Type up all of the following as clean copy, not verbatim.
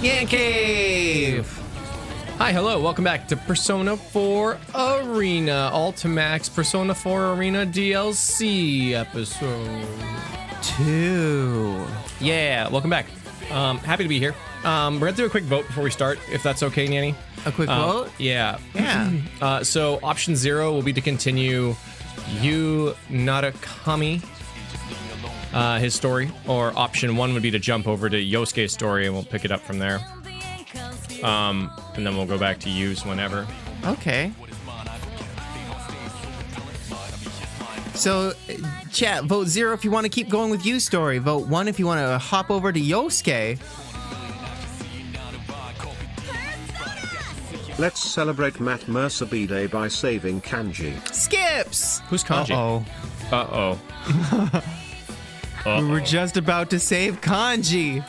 NyanCave! Hi, hello, welcome back to Persona 4 Arena, ULTIMAX Persona 4 Arena DLC episode 2. Yeah, welcome back. Happy to be here. We're gonna do a quick vote before we start, if that's okay, Nyanny. A quick vote? Yeah. Yeah. So option 0 will be to continue Yu Narakami, his story, or option 1 would be to jump over to Yosuke's story and we'll pick it up from there. And then we'll go back to Yu's whenever. Okay. So, chat, vote 0 if you want to keep going with Yu's story. Vote 1 if you want to hop over to Yosuke. Let's celebrate Matt Mercer B-Day by saving Kanji. Skips! Who's Kanji? Uh-oh. Uh-oh. We were just about to save Kanji.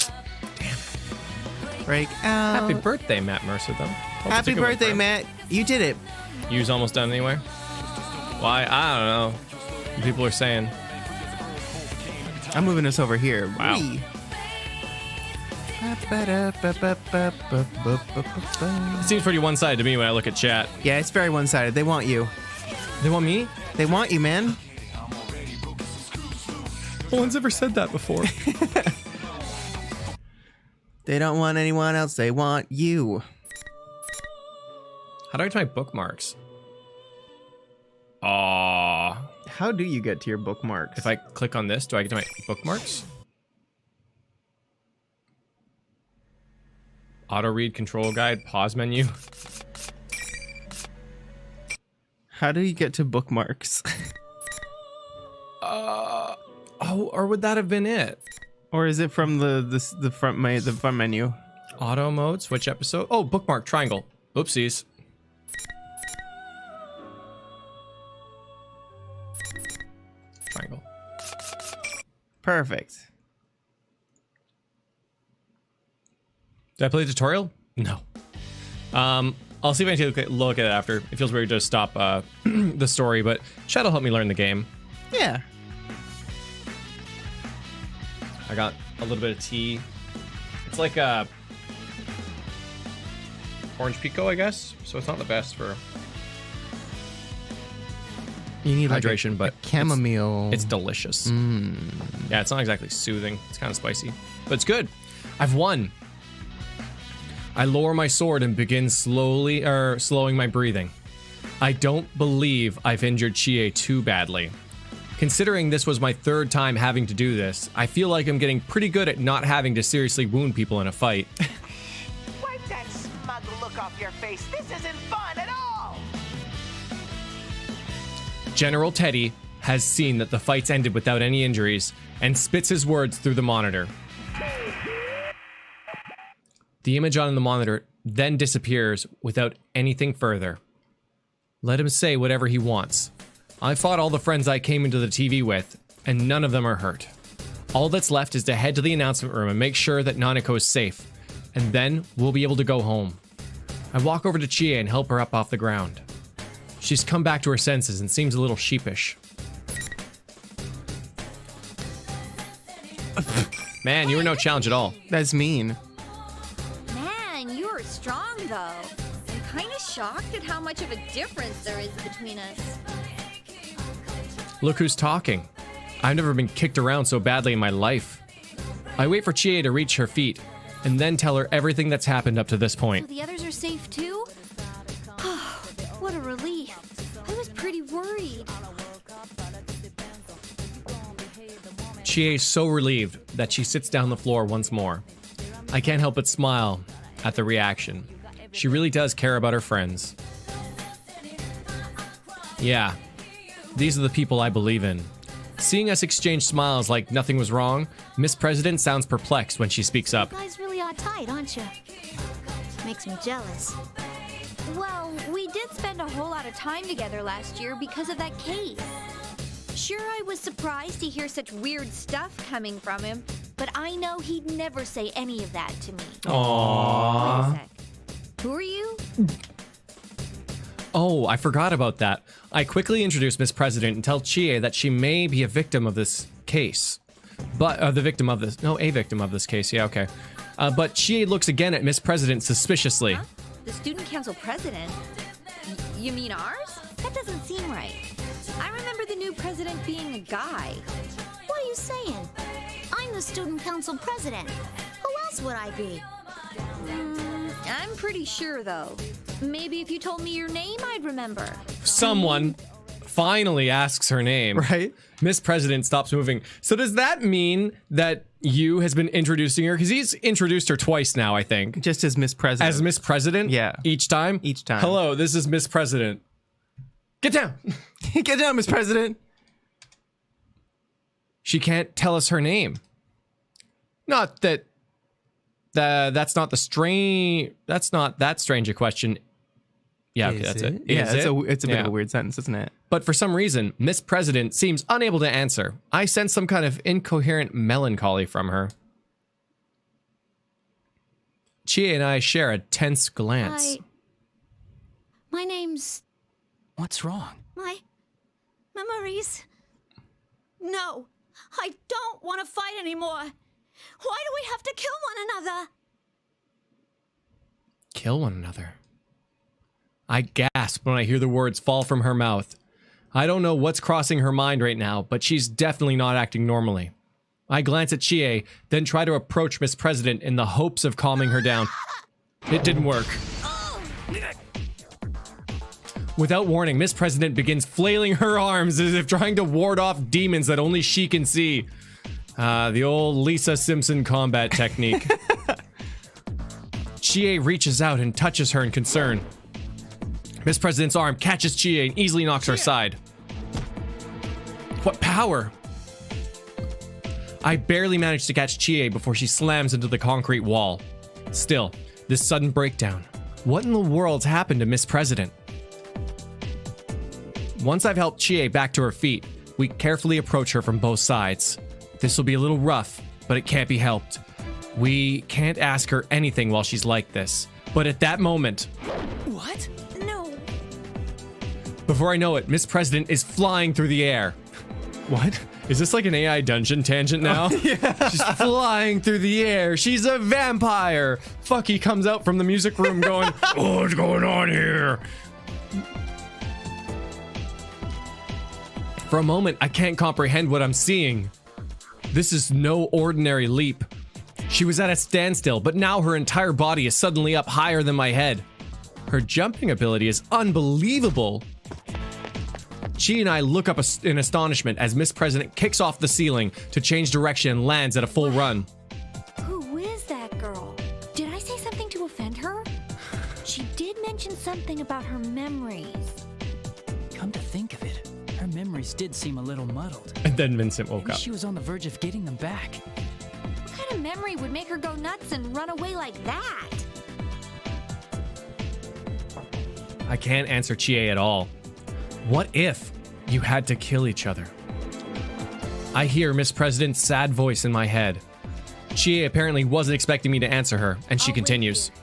Break out. Happy birthday, Matt Mercer, though. Happy birthday, Matt. You did it. Yu's almost done anyway. Why? I don't know. People are saying. I'm moving us over here. Wow. Wee. It seems pretty one-sided to me when I look at chat. Yeah, it's very one-sided. They want you. They want me? They want you, man. No one's ever said that before. They don't want anyone else. They want you. How do I get to my bookmarks? Aww. How do you get to your bookmarks? If I click on this, do I get to my bookmarks? Auto read control guide, pause menu. How do you get to bookmarks? Oh, or would that have been it? Or is it from the front menu? Auto mode, switch episode. Oh, bookmark triangle. Oopsies. Triangle. Perfect. Did I play the tutorial? No. I'll see if I can take a look at it after. It feels weird to stop the story, but chat will help me learn the game. Yeah. I got a little bit of tea. It's like a orange pico, I guess. So it's not the best for You need hydration, like but chamomile. It's delicious. Yeah, it's not exactly soothing. It's kind of spicy, but it's good. I've won. I lower my sword and begin slowing my breathing. I don't believe I've injured Chie too badly. Considering this was my 3rd time having to do this, I feel like I'm getting pretty good at not having to seriously wound people in a fight. Wipe that smug look off your face. This isn't fun at all. General Teddy has seen that the fights ended without any injuries and spits his words through the monitor. The image on the monitor then disappears without anything further. Let him say whatever he wants. I fought all the friends I came into the TV with, and none of them are hurt. All that's left is to head to the announcement room and make sure that Nanako is safe, and then we'll be able to go home. I walk over to Chie and help her up off the ground. She's come back to her senses and seems a little sheepish. Man, you were no challenge at all. That's mean. Man, you are strong though. I'm kind of shocked at how much of a difference there is between us. Look who's talking. I've never been kicked around so badly in my life. I wait for Chie to reach her feet, and then tell her everything that's happened up to this So point. the others are safe too? What a relief. I was pretty worried. Chie is so relieved that she sits down on the floor once more. I can't help but smile at the reaction. She really does care about her friends. Yeah, these are the people I believe in. Seeing us exchange smiles like nothing was wrong, Miss President sounds perplexed when she speaks up. You guys really are tight, aren't you? Makes me jealous. Well, we did spend a whole lot of time together last year because of that case. Sure, I was surprised to hear such weird stuff coming from him, but I know he'd never say any of that to me. Aww. Wait a sec. Who are you? Oh, I forgot about that. I quickly introduce Miss President and tell Chie that she may be a victim of this case. But, a victim of this case, yeah, okay. But Chie looks again at Miss President suspiciously. Huh? The student council president? You mean ours? That doesn't seem right. I remember the new president being a guy. What are you saying? I'm the student council president. Who else would I be? I'm pretty sure, though. Maybe if you told me your name, I'd remember. Someone finally asks her name. Right? Miss President stops moving. So does that mean that you has been introducing her? Because he's introduced her twice now, I think. Just as Miss President. As Miss President? Yeah. Each time? Each time. Hello, this is Miss President. Get down. Get down, Miss President. She can't tell us her name. Not that that's not that strange a question. Yeah, okay, that's it. Yeah, Is it? it's a bit of a weird sentence, isn't it? But for some reason, Miss President seems unable to answer. I sense some kind of incoherent melancholy from her. Chie and I share a tense glance. My name's... What's wrong? My memories. No, I don't want to fight anymore. Why do we have to kill one another? Kill one another. I gasp when I hear the words fall from her mouth. I don't know what's crossing her mind right now, but she's definitely not acting normally. I glance at Chie, then try to approach Miss President in the hopes of calming her down. It didn't work. Without warning, Miss President begins flailing her arms as if trying to ward off demons that only she can see. The old Lisa Simpson combat technique. Chie reaches out and touches her in concern. Miss President's arm catches Chie and easily knocks her aside. What power! I barely manage to catch Chie before she slams into the concrete wall. Still, this sudden breakdown. What in the world's happened to Miss President? Once I've helped Chie back to her feet, we carefully approach her from both sides. This will be a little rough, but it can't be helped. We can't ask her anything while she's like this. But at that moment... What? No. Before I know it, Miss President is flying through the air. What? Is this like an AI dungeon tangent now? Yeah. She's flying through the air. She's a vampire. Fucky comes out from the music room going, "Oh, what's going on here?" For a moment, I can't comprehend what I'm seeing. This is no ordinary leap. She was at a standstill, but now her entire body is suddenly up higher than my head. Her jumping ability is unbelievable. She and I look up in astonishment as Miss President kicks off the ceiling to change direction and lands at a full run. Who is that girl? Did I say something to offend her? She did mention something about her memories. Come to think of it, her memories did seem a little muddled. And then Vincent woke Maybe up. she was on the verge of getting them back. What kind of memory would make her go nuts and run away like that? I can't answer Chie at all. What if you had to kill each other? I hear Miss President's sad voice in my head. Chie apparently wasn't expecting me to answer her, and she I'll wait continues. here.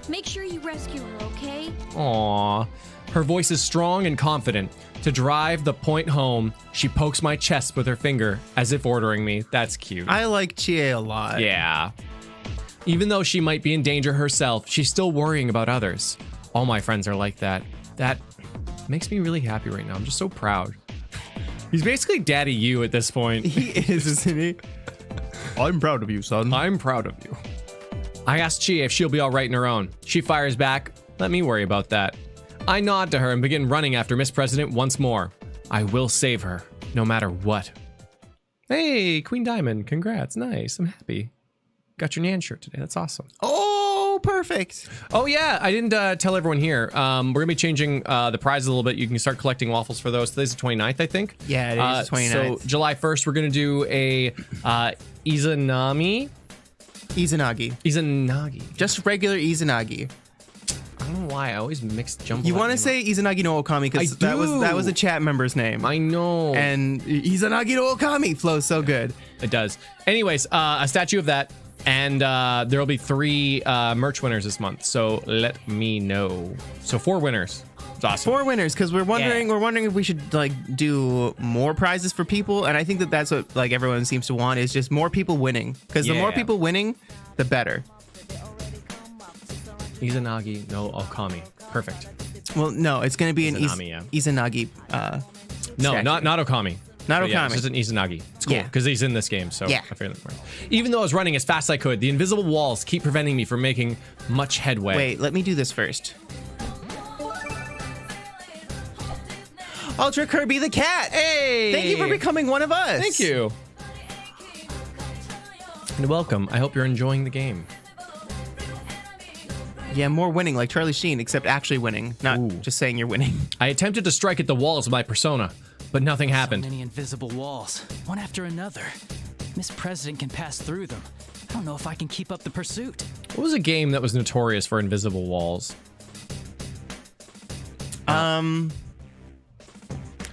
Make sure you rescue her, okay? Aww. Her voice is strong and confident. To drive the point home, she pokes my chest with her finger, as if ordering me. That's cute. I like Chie a lot. Yeah. Even though she might be in danger herself, she's still worrying about others. All my friends are like that. That makes me really happy right now. I'm just so proud. He's basically Daddy You at this point. He is, isn't he? I'm proud of you, son. I'm proud of you. I asked Chie if she'll be all right in her own. She fires back, "Let me worry about that." I nod to her and begin running after Miss President once more. I will save her, no matter what. Hey, Queen Diamond, congrats. Nice, I'm happy. Got your Nyan shirt today, that's awesome. Oh, perfect. Oh yeah, I didn't tell everyone here. We're gonna be changing the prize a little bit. You can start collecting waffles for those. Today's the 29th, I think. Yeah, it is the 29th. So July 1st, we're gonna do a Izanagi. Izanagi. Just regular Izanagi. I don't know why I always mix jumble. You want to say Izanagi no Okami because I do. that was a chat member's name. I know. And Izanagi no Okami flows so good. It does. Anyways, a statue of that, and there will be 3 merch winners this month. So let me know. So 4 winners. It's awesome. 4 winners because we're wondering if we should like do more prizes for people, and I think that's what like everyone seems to want is just more people winning because the more people winning, the better. Izanagi no Okami. Perfect. Well, no, it's going to be an Izanami, yeah. Izanagi. No, statue. not Okami. Not But yeah, Okami. it's just an Izanagi. It's cool Yeah. because he's in this game, so Yeah. I figured that worked. Even though I was running as fast as I could, the invisible walls keep preventing me from making much headway. Wait, let me do this first. Ultra Kirby the cat. Hey! Thank you for becoming one of us. Thank you. And welcome. I hope you're enjoying the game. Yeah, more winning like Charlie Sheen, except actually winning, not Ooh. just saying you're winning. I attempted to strike at the walls of my persona, but nothing So happened. many invisible walls, one after another. Miss President can pass through them. I don't know if I can keep up the pursuit. What was a game that was notorious for invisible walls?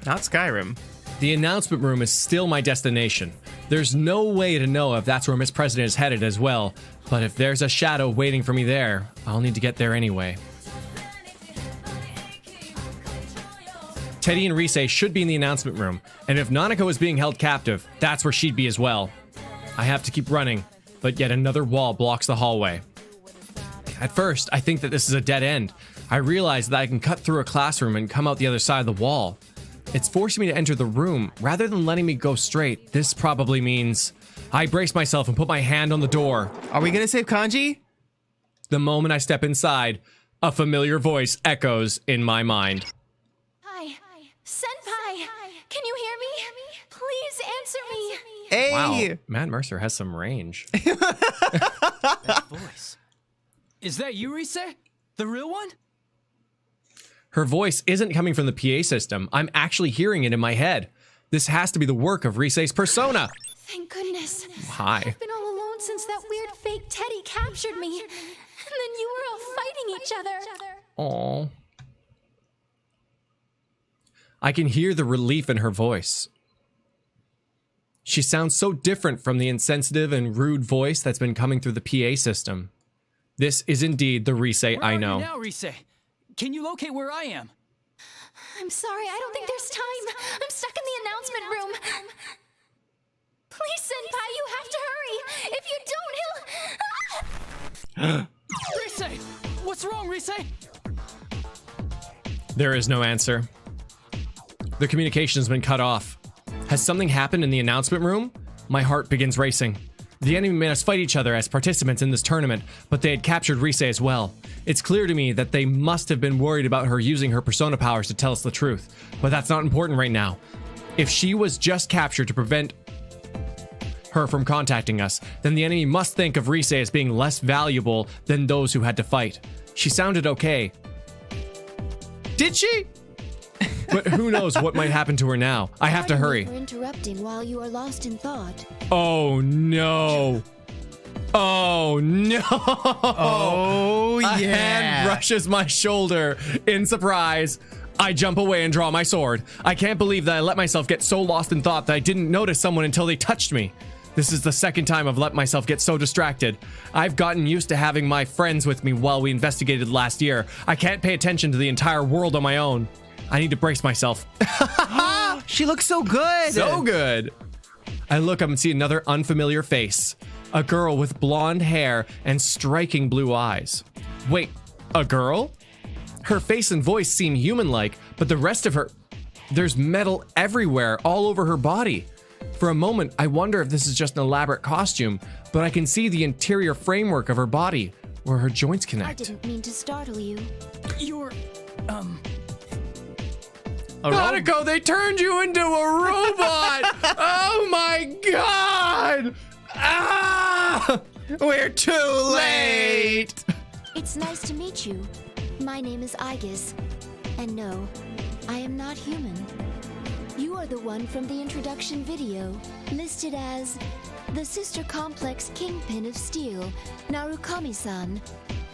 Not Skyrim. The announcement room is still my destination. There's no way to know if that's where Miss President is headed as well, but if there's a shadow waiting for me there, I'll need to get there anyway. Teddy and Rise should be in the announcement room, and if Nanako is being held captive, that's where she'd be as well. I have to keep running, but yet another wall blocks the hallway. At first, I think that this is a dead end. I realize that I can cut through a classroom and come out the other side of the wall. It's forcing me to enter the room rather than letting me go straight. This probably means I brace myself and put my hand on the door. Are we going to save Kanji? The moment I step inside, a familiar voice echoes in my mind. Hi. Senpai! Can you hear me? Please answer me. Hey! Wow, Matt Mercer has some range. That voice. Is that you, Rise? The real one? Her voice isn't coming from the PA system. I'm actually hearing it in my head. This has to be the work of Rise's persona. Thank goodness. Hi. I've been all alone since that weird fake Teddy captured me. And then you were all fighting each other. Aww. I can hear the relief in her voice. She sounds so different from the insensitive and rude voice that's been coming through the PA system. This is indeed the Rise Where I are know. you now, Rise? Can you locate where I am? I'm sorry, I don't think there's time. I'm stuck in the announcement room. Please, Senpai, you have to hurry. If you don't, he'll... Rise! What's wrong, Rise? There is no answer. The communication has been cut off. Has something happened in the announcement room? My heart begins racing. The enemy made us fight each other as participants in this tournament, but they had captured Rise as well. It's clear to me that they must have been worried about her using her persona powers to tell us the truth, but that's not important right now. If she was just captured to prevent her from contacting us, then the enemy must think of Rise as being less valuable than those who had to fight. She sounded okay. Did she? But who knows what might happen to her now. I have to hurry. For interrupting while you are lost in thought. Oh no. Oh no. Oh, A yeah. hand brushes my shoulder in surprise. I jump away and draw my sword. I can't believe that I let myself get so lost in thought that I didn't notice someone until they touched me. This is the second time I've let myself get so distracted. I've gotten used to having my friends with me while we investigated last year. I can't pay attention to the entire world on my own. I need to brace myself. She looks so good. So good. I look up and see another unfamiliar face. A girl with blonde hair and striking blue eyes. Wait, a girl? Her face and voice seem human-like, but the rest of her... There's metal everywhere, all over her body. For a moment, I wonder if this is just an elaborate costume, but I can see the interior framework of her body, where her joints I connect. didn't mean to startle you. You're, Nanako, they turned you into a robot! Oh my god! Ah! We're too late! It's nice to meet you. My name is Aegis. And no, I am not human. You are the one from the introduction video, listed as the Sister Complex Kingpin of Steel, Narukami-san.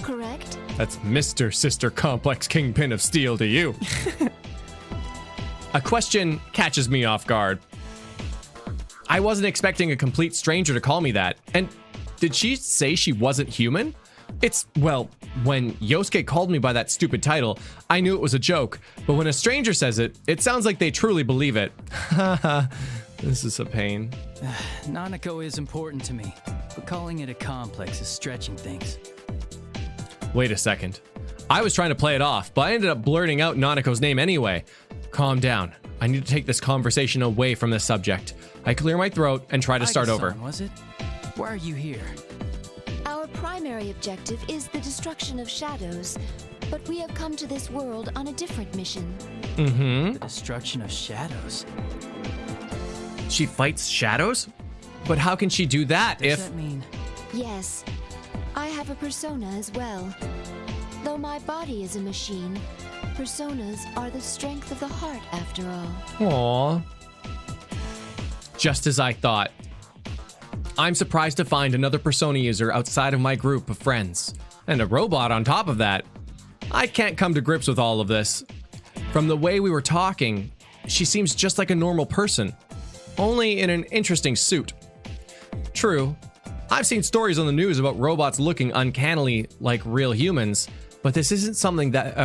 Correct? That's Mr. Sister Complex Kingpin of Steel to you. A question catches me off guard. I wasn't expecting a complete stranger to call me that. And did she say she wasn't human? It's, well, when Yosuke called me by that stupid title, I knew it was a joke. But when a stranger says it, it sounds like they truly believe it. This is a pain. Nanako is important to me, but calling it a complex is stretching things. Wait a second. I was trying to play it off, but I ended up blurting out Nanako's name anyway. Calm down. I need to take this conversation away from this subject. I clear my throat and try to start over. Was it? Why are you here? Our primary objective is the destruction of shadows, but we have come to this world on a different mission. Mm-hmm. The destruction of shadows. She fights shadows? But how can she do that Does if... that mean... Yes, I have a persona as well. Though my body is a machine, personas are the strength of the heart after all. Aww. Just as I thought. I'm surprised to find another persona user outside of my group of friends. And a robot on top of that. I can't come to grips with all of this. From the way we were talking, she seems just like a normal person. Only in an interesting suit. True, I've seen stories on the news about robots looking uncannily like real humans, but this isn't something that,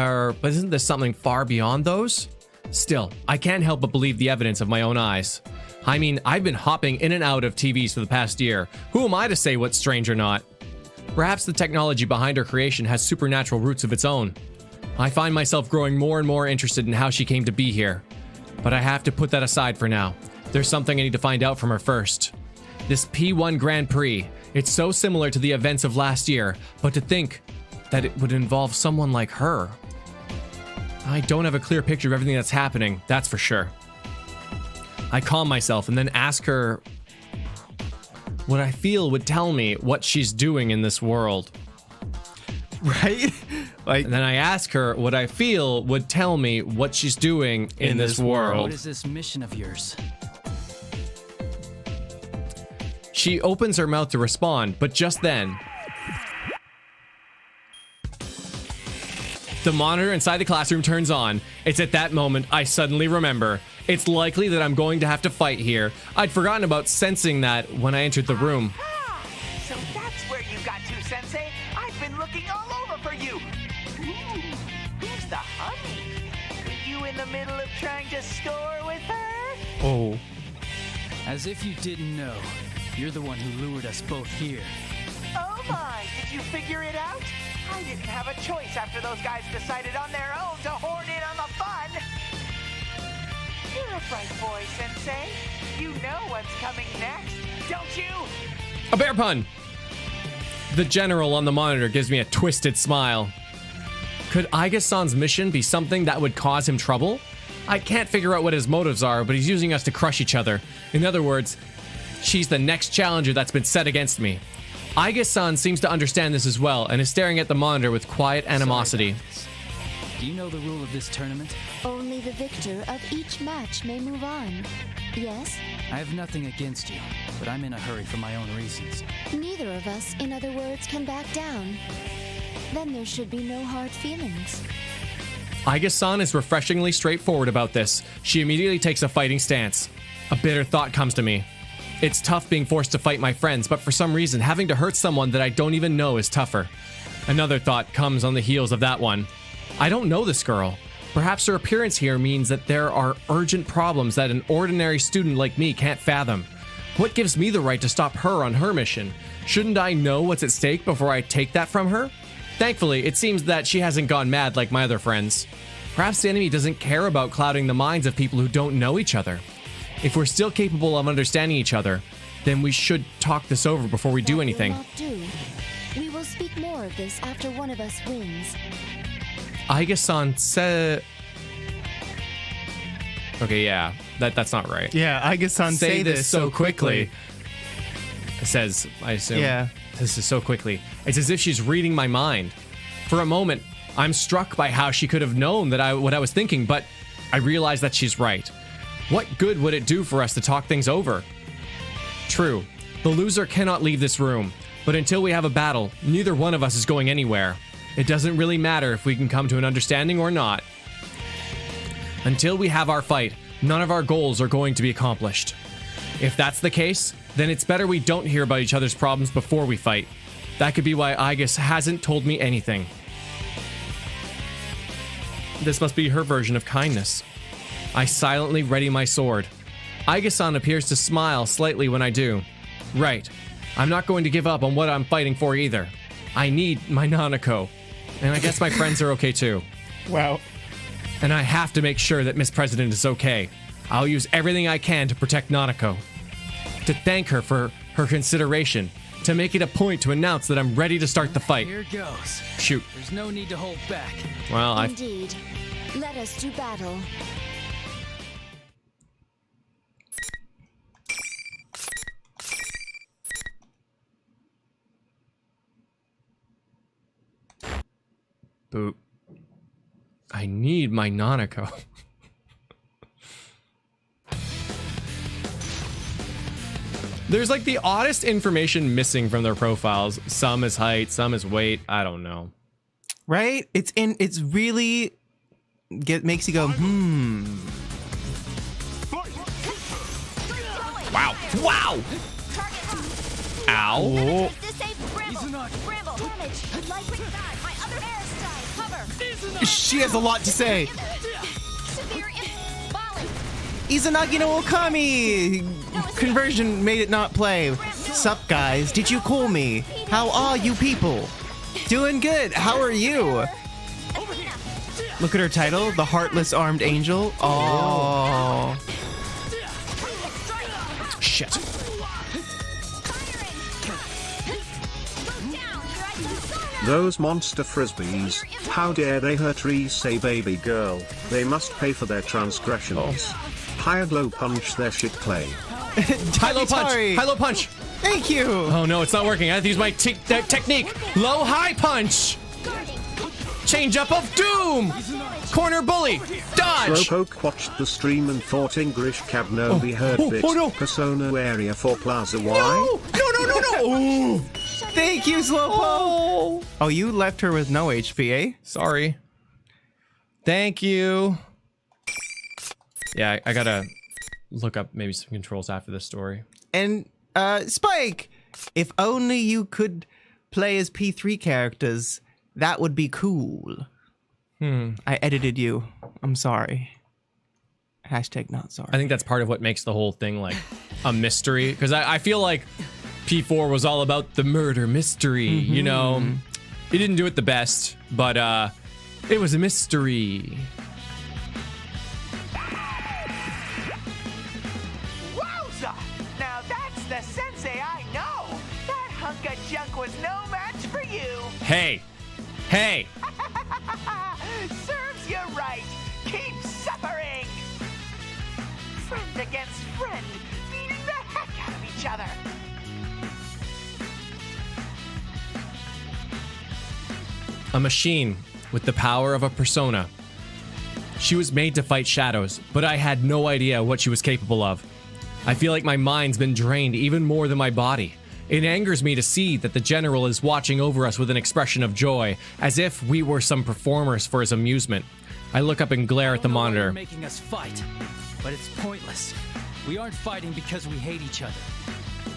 but isn't this something far beyond those? Still, I can't help but believe the evidence of my own eyes. I mean, I've been hopping in and out of TVs for the past year. Who am I to say what's strange or not? Perhaps the technology behind her creation has supernatural roots of its own. I find myself growing more and more interested in how she came to be here. But I have to put that aside for now. There's something I need to find out from her first. This P1 Grand Prix, it's so similar to the events of last year, but to think that it would involve someone like her. I don't have a clear picture of everything that's happening, that's for sure. I calm myself and then ask her what I feel would tell me what she's doing in this world. Right? Like, And then I ask her what I feel would tell me what she's doing in this world. What is this mission of yours? She opens her mouth to respond, but just then, the monitor inside the classroom turns on. It's at that moment I suddenly remember. It's likely that I'm going to have to fight here. I'd forgotten about sensing that when I entered the room. Ah, so that's where you got to, Sensei. I've been looking all over for you. Ooh, who's the honey? Were you in the middle of trying to score with her? Oh. As if you didn't know. You're the one who lured us both here. Oh my, did you figure it out? I didn't have a choice after those guys decided on their own to horn in on the fun. You're a bright boy, Sensei. You know what's coming next, don't you? A bear pun! The general on the monitor gives me a twisted smile. Could Aiga-san's mission be something that would cause him trouble? I can't figure out what his motives are, but he's using us to crush each other. In other words, she's the next challenger that's been set against me. Aiga-san seems to understand this as well and is staring at the monitor with quiet animosity. Sorry about this. Do you know the rule of this tournament? Only the victor of each match may move on. Yes? I have nothing against you, but I'm in a hurry for my own reasons. Neither of us, in other words, can back down. Then there should be no hard feelings. Aiga-san is refreshingly straightforward about this. She immediately takes a fighting stance. A bitter thought comes to me. It's tough being forced to fight my friends, but for some reason, having to hurt someone that I don't even know is tougher. Another thought comes on the heels of that one. I don't know this girl. Perhaps her appearance here means that there are urgent problems that an ordinary student like me can't fathom. What gives me the right to stop her on her mission? Shouldn't I know what's at stake before I take that from her? Thankfully, it seems that she hasn't gone mad like my other friends. Perhaps the enemy doesn't care about clouding the minds of people who don't know each other. If we're still capable of understanding each other, then we should talk this over before we do anything. That will not do. We will speak more of this after one of us wins. Aiga-san said... Okay, yeah, that's not right. yeah, Aiga-san say this so quickly. It says, I assume. Yeah. This is so quickly. It's as if she's reading my mind. For a moment, I'm struck by how she could have known that what I was thinking, but I realize that she's right. What good would it do for us to talk things over? True, the loser cannot leave this room, but until we have a battle, neither one of us is going anywhere. It doesn't really matter if we can come to an understanding or not. Until we have our fight, none of our goals are going to be accomplished. If that's the case, then it's better we don't hear about each other's problems before we fight. That could be why Aiga hasn't told me anything. This must be her version of kindness. I silently ready my sword. Aiga-san appears to smile slightly when I do. Right. I'm not going to give up on what I'm fighting for either. I need my Nanako. And I guess my friends are okay too. Wow. And I have to make sure that Miss President is okay. I'll use everything I can to protect Nanako. To thank her for her consideration. To make it a point to announce that I'm ready to start the fight. Here goes. Shoot. There's no need to hold back. Well, Indeed. Let us do battle. Boop. I need my Nanako. There's like the oddest information missing from their profiles. Some is height, some is weight. I don't know. Right? It's really makes you go, Wow. Wow. Ow. This safe Bramble. Bramble, damage. Light quick dive. My other hairstyle. Cover. She has a lot to say. Severe volley. Izanagi no Okami! Conversion made it not play. Sup, guys? Did you call me? How are you people? Doing good. How are you? Look at her title, The Heartless Armed Angel. Oh. Shit. Those monster frisbees, how dare they hurt Rise baby girl, they must pay for their transgressions. High low punch their shit clay. High-low punch. Takitari. High-low punch. Thank you. Oh no, it's not working. I have to use my technique. Low-high punch. Change up of doom. Corner bully. Dodge. Slowpoke watched the stream and thought English cab no be heard bit. no. Persona area for Plaza Y. No. Ooh. Thank you, Slowpoke. Oh, you left her with no HP, eh? Sorry. Thank you. Yeah, I gotta look up maybe some controls after this story. And, Spike! If only you could play as P3 characters, that would be cool. I edited you. I'm sorry. Hashtag not sorry. I think that's part of what makes the whole thing like a mystery. Because I feel like P4 was all about the murder mystery, you know? It didn't do it the best, but it was a mystery. Wowza! Now that's the sensei I know! That hunk of junk was no match for you! Hey! Serves you right! Keep suffering! Friend against friend, beating the heck out of each other! A machine with the power of a persona. She was made to fight shadows, but I had no idea what she was capable of. I feel like my mind's been drained even more than my body. It angers me to see that the general is watching over us with an expression of joy, as if we were some performers for his amusement. I look up and glare at the monitor. You're making us fight, but it's pointless. We aren't fighting because we hate each other.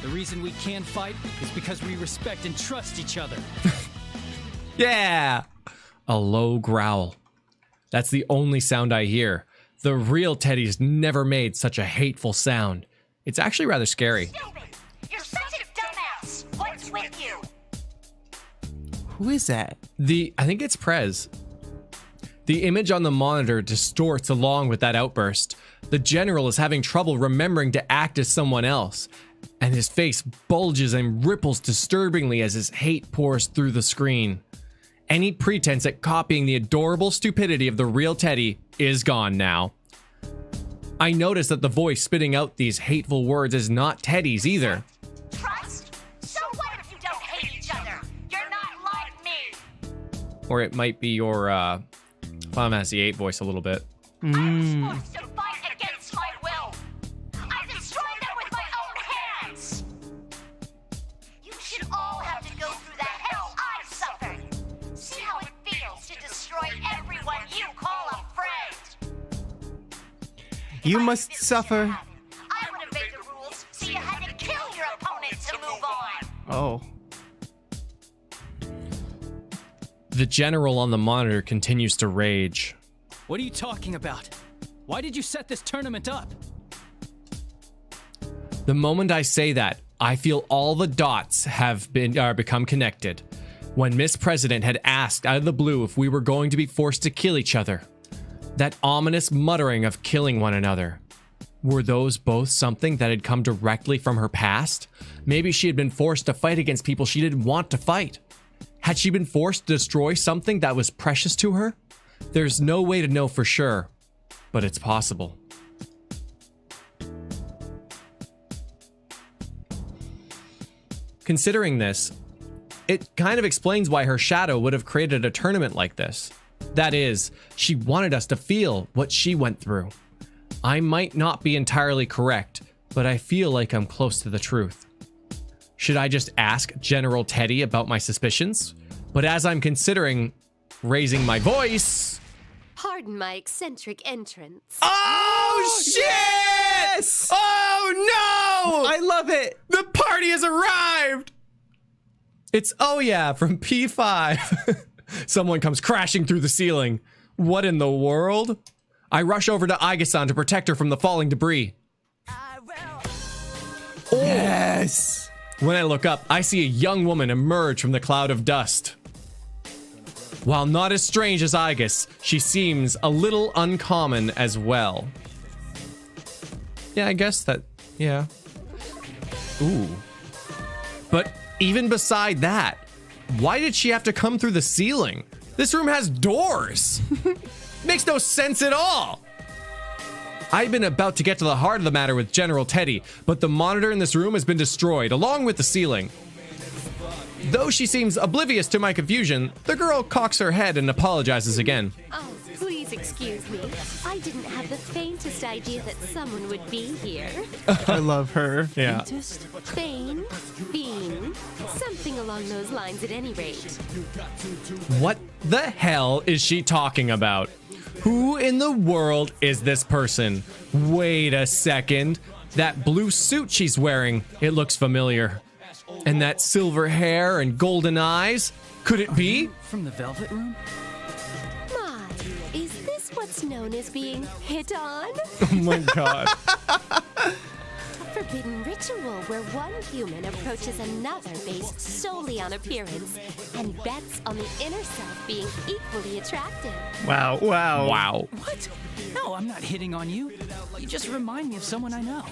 The reason we can fight is because we respect and trust each other. Yeah! A low growl. That's the only sound I hear. The real Teddy's never made such a hateful sound. It's actually rather scary. You're such a dumbass. What's with you? Who is that? I think it's Prez. The image on the monitor distorts along with that outburst. The general is having trouble remembering to act as someone else, and his face bulges and ripples disturbingly as his hate pours through the screen. Any pretense at copying the adorable stupidity of the real Teddy is gone now. I notice that the voice spitting out these hateful words is not Teddy's either. Trust? So what if you don't hate each other? You're not like me. Or it might be your Final Fantasy VIII voice a little bit. I was forced to fight against my will. I destroyed them with my own hands. You should all have to go through the hell I've suffered. See how it feels to destroy everyone you call a friend. You must suffer. I would have made the rules so you had to kill your opponent to move on. Oh. The general on the monitor continues to rage. What are you talking about? Why did you set this tournament up? The moment I say that, I feel all the dots have become connected. when Miss President had asked out of the blue if we were going to be forced to kill each other. That ominous muttering of killing one another. Were those both something that had come directly from her past? Maybe she had been forced to fight against people she didn't want to fight. Had she been forced to destroy something that was precious to her? There's no way to know for sure, but it's possible. Considering this, it kind of explains why her shadow would have created a tournament like this. That is, she wanted us to feel what she went through. I might not be entirely correct, but I feel like I'm close to the truth. Should I just ask General Teddy about my suspicions? But as I'm considering raising my voice... Pardon my eccentric entrance. Oh, shit! Yes! Oh, no! I love it! The party has arrived! It's Oh Yeah from P5. Someone comes crashing through the ceiling. What in the world? I rush over to Aiga-san to protect her from the falling debris. Oh. Yes! When I look up, I see a young woman emerge from the cloud of dust. While not as strange as Aigus, she seems a little uncommon as well. Yeah, I guess that, yeah. Ooh. But even beside that, why did she have to come through the ceiling? This room has doors. Makes no sense at all. I've been about to get to the heart of the matter with General Teddy, but the monitor in this room has been destroyed, along with the ceiling. Though she seems oblivious to my confusion, the girl cocks her head and apologizes again. Oh, please excuse me. I didn't have the faintest idea that someone would be here. I love her. Yeah. Fane? Fiend? Something along those lines at any rate. What the hell is she talking about? Who in the world is this person? Wait a second. That blue suit she's wearing, it looks familiar. And that silver hair and golden eyes, could it be? From the Velvet Room? My, is this what's known as being hit on? Oh my god. A forbidden ritual where one human approaches another based solely on appearance and bets on the inner self being equally attractive. Wow, wow. Wow. What? No, I'm not hitting on you. You just remind me of someone I know.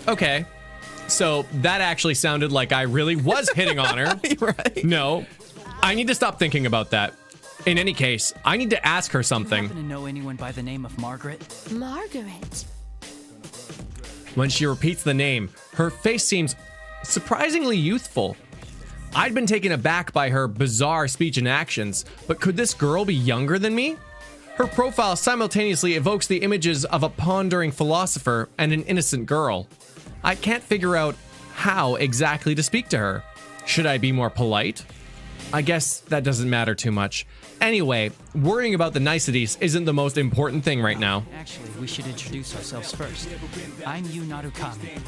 Okay. So that actually sounded like I really was hitting on her. Right? No. I need to stop thinking about that. In any case, I need to ask her You something. happen to know anyone by the name of Margaret? Margaret. When she repeats the name, her face seems surprisingly youthful. I'd been taken aback by her bizarre speech and actions, but could this girl be younger than me? Her profile simultaneously evokes the images of a pondering philosopher and an innocent girl. I can't figure out how exactly to speak to her. Should I be more polite? I guess that doesn't matter too much. Anyway, worrying about the niceties isn't the most important thing right now. Actually, we should introduce ourselves first. I'm Yu Narukami.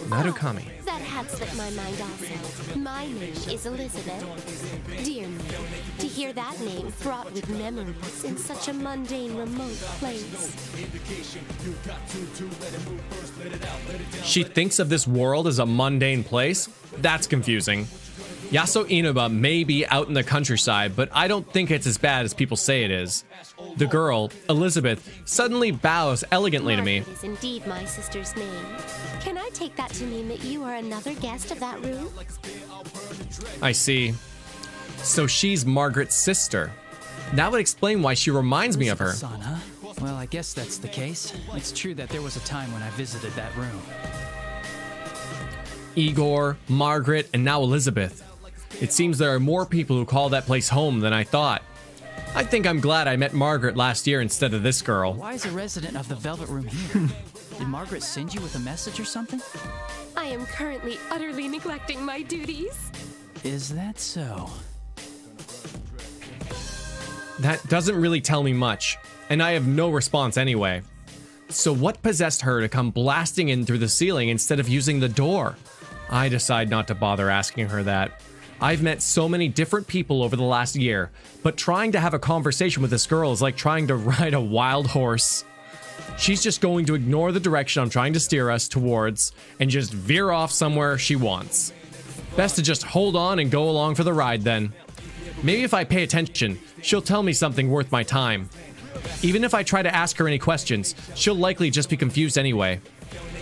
Narukami. That had slipped my mind also. My name is Elizabeth. Dear me, to hear that name fraught with memories in such a mundane, remote place. She thinks of this world as a mundane place? That's confusing. Yaso Inuba may be out in the countryside, but I don't think it's as bad as people say it is. The girl, Elizabeth, suddenly bows elegantly to me. Margaret is indeed my sister's name. Can I take that to mean that you are another guest of that room? I see. So she's Margaret's sister. That would explain why she reminds me of her. Son, huh? Well, I guess that's the case. It's true that there was a time when I visited that room. Igor, Margaret, and now Elizabeth. It seems there are more people who call that place home than I thought. I think I'm glad I met Margaret last year instead of this girl. Why is a resident of the Velvet Room here? Did Margaret send you with a message or something? I am currently utterly neglecting my duties. Is that so? That doesn't really tell me much, and I have no response anyway. So what possessed her to come blasting in through the ceiling instead of using the door? I decide not to bother asking her that. I've met so many different people over the last year, but trying to have a conversation with this girl is like trying to ride a wild horse. She's just going to ignore the direction I'm trying to steer us towards and just veer off somewhere she wants. Best to just hold on and go along for the ride then. Maybe if I pay attention, she'll tell me something worth my time. Even if I try to ask her any questions, she'll likely just be confused anyway.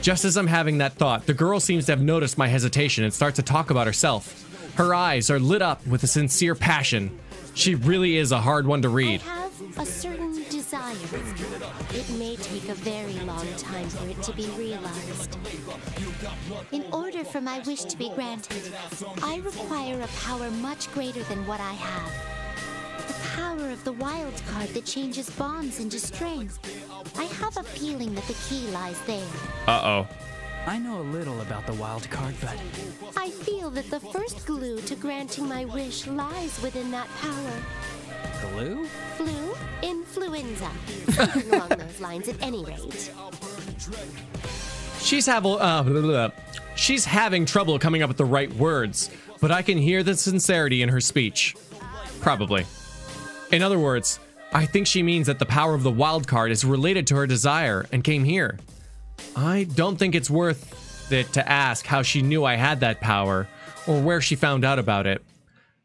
Just as I'm having that thought, the girl seems to have noticed my hesitation and starts to talk about herself. Her eyes are lit up with a sincere passion. She really is a hard one to read. I have a certain desire. It may take a very long time for it to be realized. In order for my wish to be granted, I require a power much greater than what I have. The power of the wild card that changes bonds into strength. I have a feeling that the key lies there. Uh-oh. I know a little about the wild card, but I feel that the first glue to granting my wish lies within that power. glue? Flu? Influenza. Something along those lines at any rate. She's having trouble coming up with the right words, but I can hear the sincerity in her speech. Probably. In other words, I think she means that the power of the wild card is related to her desire and came here. I don't think it's worth it to ask how she knew I had that power or where she found out about it.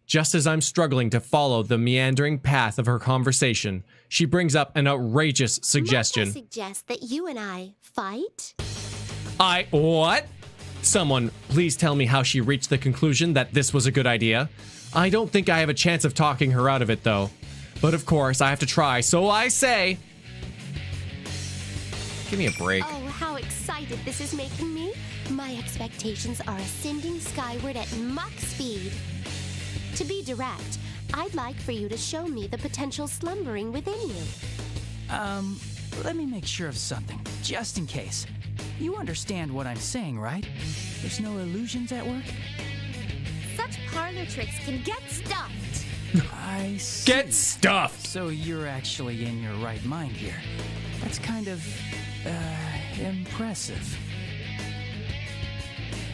Just as I'm struggling to follow the meandering path of her conversation, she brings up an outrageous suggestion. Might I suggest that you and I fight? What? Someone, please tell me how she reached the conclusion that this was a good idea. I don't think I have a chance of talking her out of it, though. But of course, I have to try, so I say... Give me a break. Oh, how excited this is making me. My expectations are ascending skyward at Mach speed. To be direct, I'd like for you to show me the potential slumbering within you. Let me make sure of something, just in case. You understand what I'm saying, right? There's no illusions at work? Such parlor tricks can get stuffed. I see. Get stuffed! So you're actually in your right mind here. That's kind of, impressive.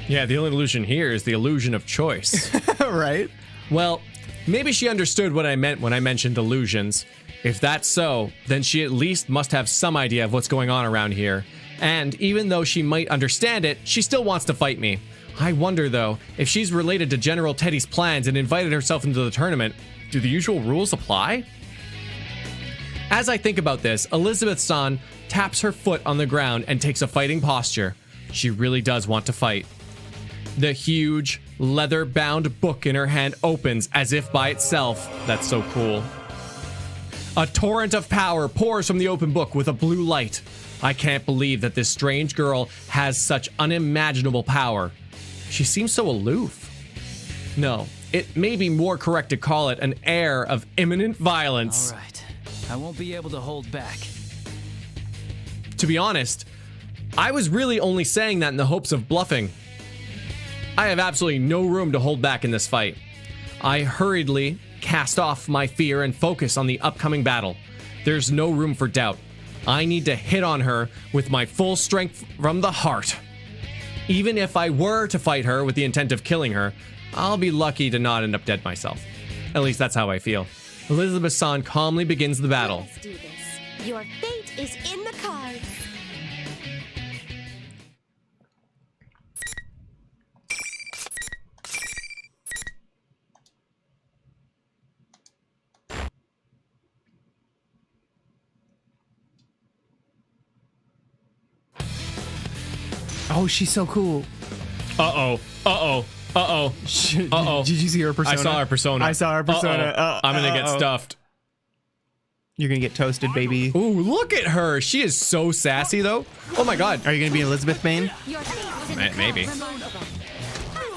Yeah, the only illusion here is the illusion of choice. Right? Well, maybe she understood what I meant when I mentioned illusions. If that's so, then she at least must have some idea of what's going on around here. And even though she might understand it, she still wants to fight me. I wonder, though, if she's related to General Teddy's plans and invited herself into the tournament, do the usual rules apply? As I think about this, Elizabeth-san taps her foot on the ground and takes a fighting posture. She really does want to fight. The huge, leather-bound book in her hand opens as if by itself. That's so cool. A torrent of power pours from the open book with a blue light. I can't believe that this strange girl has such unimaginable power. She seems so aloof. No, it may be more correct to call it an air of imminent violence. All right. I won't be able to hold back. To be honest, I was really only saying that in the hopes of bluffing. I have absolutely no room to hold back in this fight. I hurriedly cast off my fear and focus on the upcoming battle. There's no room for doubt. I need to hit on her with my full strength from the heart. Even if I were to fight her with the intent of killing her, I'll be lucky to not end up dead myself. At least that's how I feel. Elizabeth-san calmly begins the battle. Let's do this. Your fate is in the cards. Oh, she's so cool. Uh-oh. Uh-oh. Uh-oh. Uh-oh. Did you see her persona? I saw her persona. I saw her persona. I'm gonna get stuffed. You're gonna get toasted, baby. Ooh, look at her. She is so sassy, though. Oh my god. Are you gonna be Elizabeth Bane? Your fate is in the Maybe. cards. As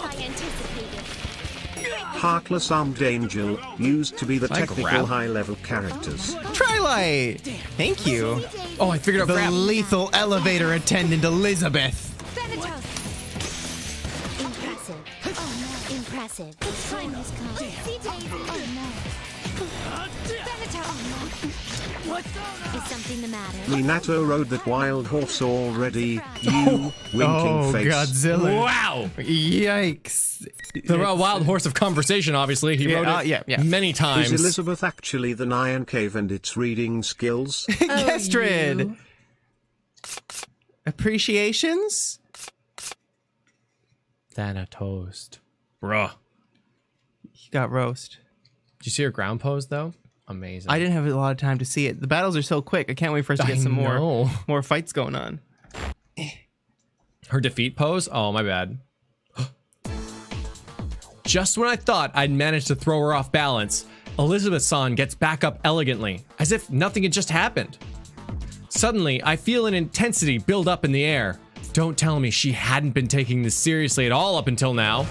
I anticipated. Heartless Armed Angel used to be the I technical grab? high-level characters. Trilight! Thank you. Oh, I figured out The crap. lethal elevator attendant Elizabeth. Thanatos. Impressive. Oh no. Impressive. The time has come. See Daisy. Oh no. Thanatos. Is something the matter? Minato rode that wild horse already. You winking Oh, face. Godzilla. Wow. Yikes. The wild horse of conversation, obviously. He Yeah, wrote it yeah. many times. Is Elizabeth actually the NyanCave and its reading skills? Gestrid. Appreciations? Thanatos. Bruh. He got roast. Did you see her ground pose, though? Amazing. I didn't have a lot of time to see it. The battles are so quick. I can't wait for us to get some more fights going on. Her defeat pose? Oh, my bad. Just when I thought I'd managed to throw her off balance, Elizabeth-san gets back up elegantly, as if nothing had just happened. Suddenly, I feel an intensity build up in the air. Don't tell me she hadn't been taking this seriously at all up until now.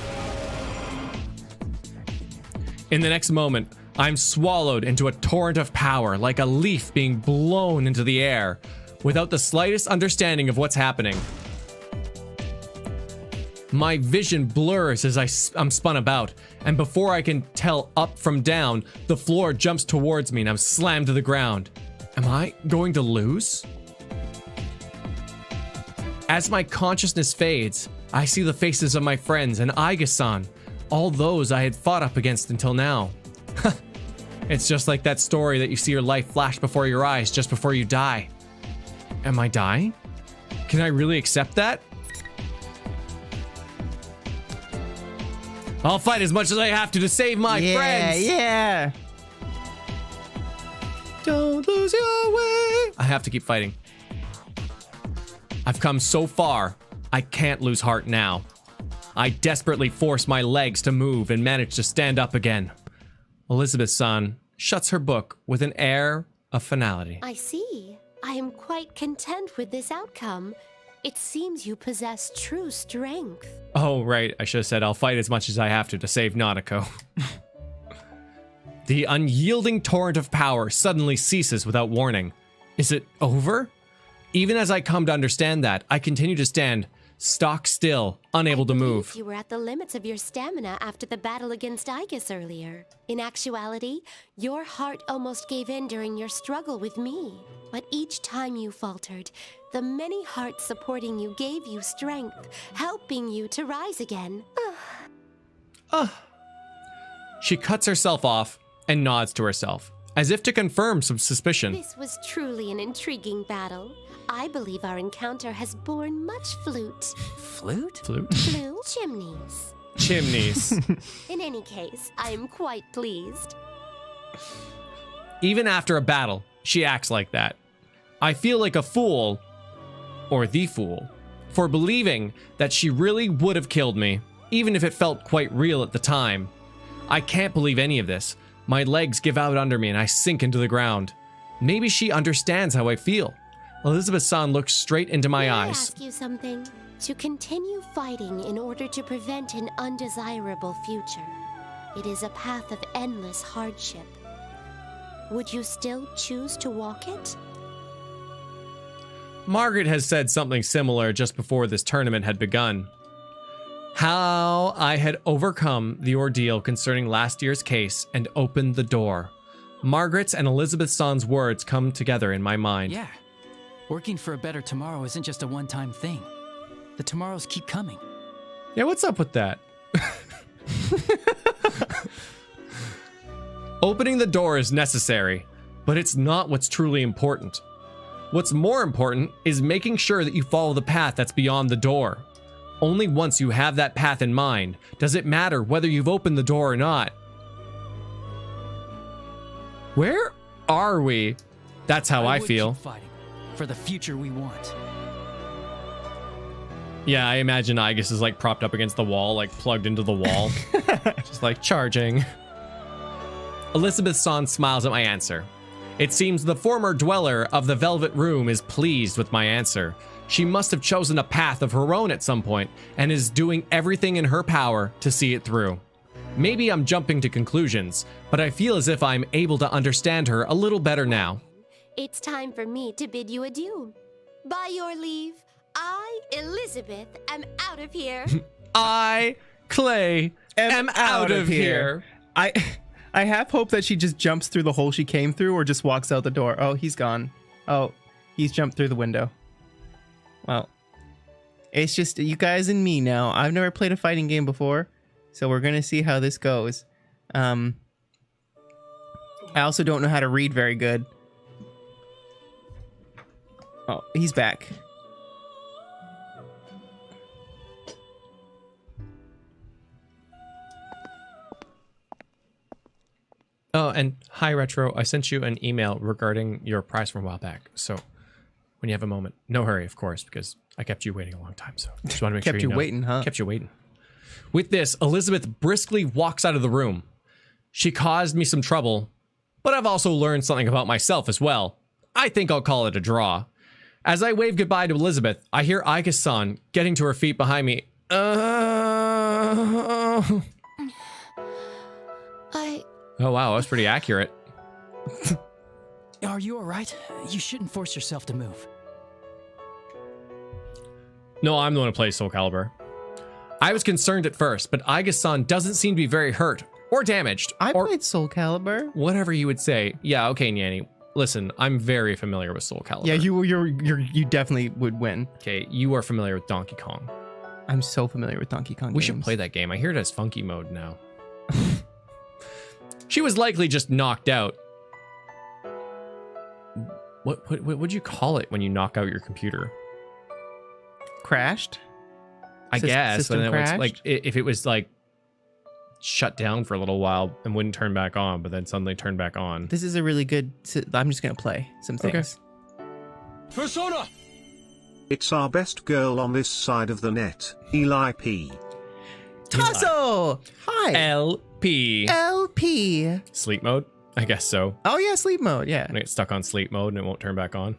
In the next moment, I'm swallowed into a torrent of power, like a leaf being blown into the air, without the slightest understanding of what's happening. My vision blurs as I'm spun about, and before I can tell up from down, the floor jumps towards me and I'm slammed to the ground. Am I going to lose? As my consciousness fades, I see the faces of my friends and Aiga-san, all those I had fought up against until now. It's just like that story that you see your life flash before your eyes just before you die. Am I dying? Can I really accept that? I'll fight as much as I have to save my friends. Yeah. Don't lose your way. I have to keep fighting. I've come so far, I can't lose heart now. I desperately force my legs to move and manage to stand up again. Elizabeth-san shuts her book with an air of finality. I see. I am quite content with this outcome. It seems you possess true strength. Oh, right. I should have said I'll fight as much as I have to save Nautico. The unyielding torrent of power suddenly ceases without warning. Is it over? Even as I come to understand that, I continue to stand stock still, unable to move. You were at the limits of your stamina after the battle against Igus earlier. In actuality, your heart almost gave in during your struggle with me. But each time you faltered, the many hearts supporting you gave you strength, helping you to rise again. She cuts herself off and nods to herself, as if to confirm some suspicion. This was truly an intriguing battle. I believe our encounter has borne much flute. Flute? Flute? Blue chimneys. Chimneys. In any case, I am quite pleased. Even after a battle, she acts like that. I feel like a fool, or the fool, for believing that she really would have killed me, even if it felt quite real at the time. I can't believe any of this. My legs give out under me and I sink into the ground. Maybe she understands how I feel. Elizabeth-san looks straight into my May I eyes. ask you something? To continue fighting in order to prevent an undesirable future, it is a path of endless hardship. Would you still choose to walk it? Margaret has said something similar just before this tournament had begun. How I had overcome the ordeal concerning last year's case and opened the door. Margaret's and Elizabeth-san's words come together in my mind. Yeah. Working for a better tomorrow isn't just a one-time thing. The tomorrows keep coming. Yeah, what's up with that? Opening the door is necessary, but it's not what's truly important. What's more important is making sure that you follow the path that's beyond the door. Only once you have that path in mind does it matter whether you've opened the door or not. Where are we? That's how I would feel. keep fighting for the future we want. Yeah, I imagine Igus is like propped up against the wall, like plugged into the wall. Just like charging. Elizabeth-san smiles at my answer. It seems the former dweller of the Velvet Room is pleased with my answer. She must have chosen a path of her own at some point and is doing everything in her power to see it through. Maybe I'm jumping to conclusions, but I feel as if I'm able to understand her a little better now. It's time for me to bid you adieu. By your leave, I, Elizabeth, am out of here. I, Clay, am out of here. I have hope that she just jumps through the hole she came through or just walks out the door. Oh, he's gone. Oh, he's jumped through the window. Well, it's just you guys and me now. I've never played a fighting game before, so we're going to see how this goes. I also don't know how to read very good. Oh, he's back. Oh, and hi, Retro. I sent you an email regarding your prize from a while back. So when you have a moment, no hurry, of course, because I kept you waiting a long time. So just want to make sure Kept you you know. waiting, huh? Kept you waiting. With this, Elizabeth briskly walks out of the room. She caused me some trouble, but I've also learned something about myself as well. I think I'll call it a draw. As I wave goodbye to Elizabeth, I hear Aika-san getting to her feet behind me. Oh wow, that was pretty accurate. Are you alright? You shouldn't force yourself to move. No, I'm the one who plays Soul Calibur. I was concerned at first, but Aika-san doesn't seem to be very hurt or damaged. I or played Soul Calibur. whatever you would say. Yeah, okay, Nyanny. Listen, I'm very familiar with Soul Calibur. Yeah, you definitely would win. Okay, you are familiar with Donkey Kong. I'm so familiar with Donkey Kong We games. should play that game. I hear it has funky mode now. She was likely just knocked out. What would you call it when you knock out your computer? Crashed? I guess. System When it was, crashed? like if it was like shut down for a little while and wouldn't turn back on, but then suddenly turned back on. This is a really good... I'm just going to play some things. Persona! It's our best girl on this side of the net, Eli P. Tasso! Hi! LP. LP. Sleep mode? I guess so. Oh, yeah, sleep mode, yeah. I get stuck on sleep mode and it won't turn back on.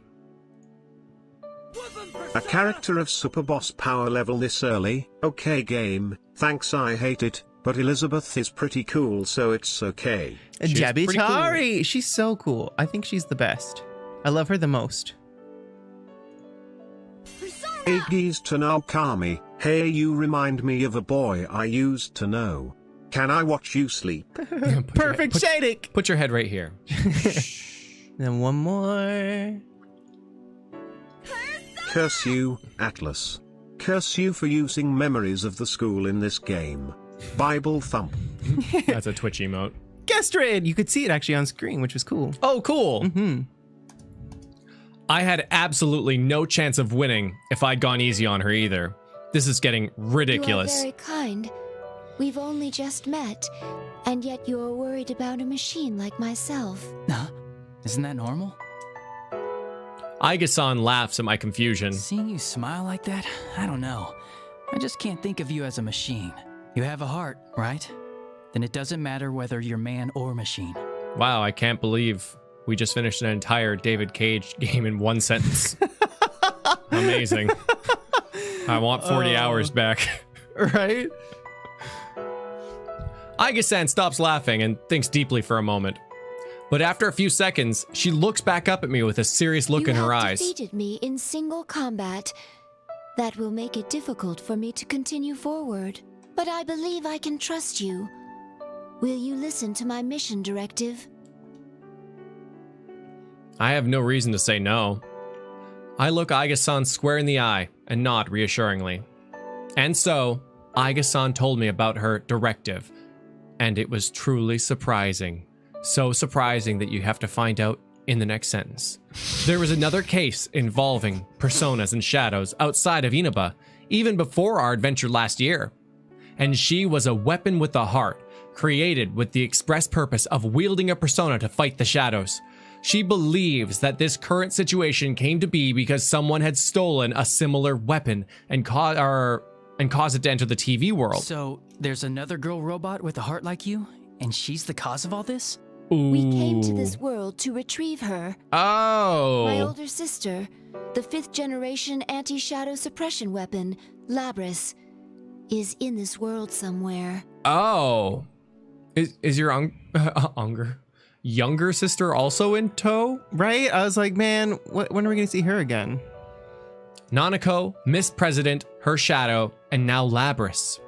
A character of super boss power level this early. Okay game, thanks, I hate it, but Elizabeth is pretty cool, so it's okay. She's Jabby pretty cool. Tari! She's so cool. I think she's the best. I love her the most. Aegis to Naokami, hey, you remind me of a boy I used to know. Can I watch you sleep? Perfect shading! Put your head right here. Then one more. Curse you, Atlas. Curse you for using memories of the school in this game. Bible thump. That's a Twitch emote. Guest raid! You could see it actually on screen, which was cool. Oh, cool. I had absolutely no chance of winning if I'd gone easy on her either. This is getting ridiculous. You are very kind. We've only just met, and yet you're worried about a machine like myself. Huh? Isn't that normal? Aiga-san laughs at my confusion. Seeing you smile like that, I don't know. I just can't think of you as a machine. You have a heart, right? Then it doesn't matter whether you're man or machine. Wow, I can't believe we just finished an entire David Cage game in one sentence. Amazing. I want 40 hours back. Right? Aiga-san stops laughing and thinks deeply for a moment. But after a few seconds, she looks back up at me with a serious look in her eyes. You have defeated me in single combat. That will make it difficult for me to continue forward. But I believe I can trust you. Will you listen to my mission directive? I have no reason to say no. I look Aiga-san square in the eye and nod reassuringly. And so, Aiga-san told me about her directive. And it was truly surprising. So surprising that you have to find out in the next sentence. There was another case involving personas and shadows outside of Inaba, even before our adventure last year. And she was a weapon with a heart, created with the express purpose of wielding a persona to fight the shadows. She believes that this current situation came to be because someone had stolen a similar weapon and caused it to enter the TV world. So, there's another girl robot with a heart like you, and she's the cause of all this? Ooh. We came to this world to retrieve her. Oh. My older sister, the 5th generation anti-shadow suppression weapon, Labris, is in this world somewhere. Oh. Is your younger sister also in tow? Right? I was like, man, when are we going to see her again? Nanako, Miss President, her shadow, and now Labris.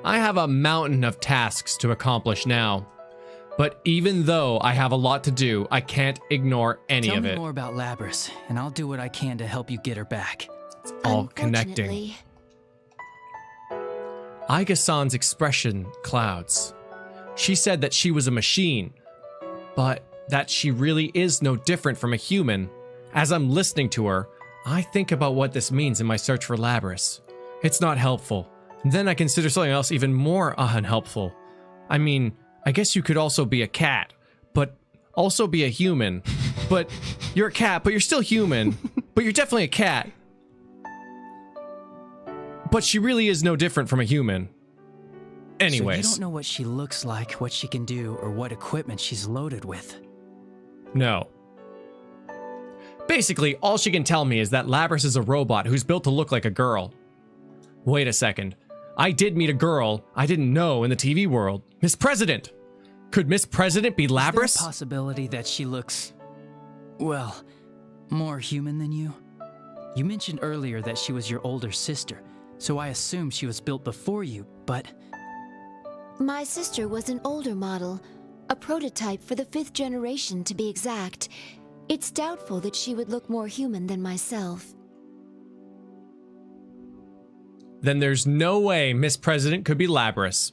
I have a mountain of tasks to accomplish now. But even though I have a lot to do, I can't ignore any Tell of me it. more about Labris, and I'll do what I can to help you get her back. It's all connecting. Unfortunately, Aiga-san's expression clouds. She said that she was a machine, but that she really is no different from a human. As I'm listening to her, I think about what this means in my search for Labris. It's not helpful. Then I consider something else even more unhelpful. I mean, I guess you could also be a cat, but also be a human. But you're a cat, but you're still human. But you're definitely a cat. But she really is no different from a human. Anyways. So you don't know what she looks like, what she can do, or what equipment she's loaded with. No. Basically, all she can tell me is that Labrys is a robot who's built to look like a girl. Wait a second. I did meet a girl I didn't know in the TV world. Miss President! Could Miss President be Is there a Labrys? possibility that she looks, well, more human than you? You mentioned earlier that she was your older sister, so I assume she was built before you, but... My sister was an older model, a prototype for the 5th generation to be exact. It's doubtful that she would look more human than myself. Then there's no way Miss President could be Labrys.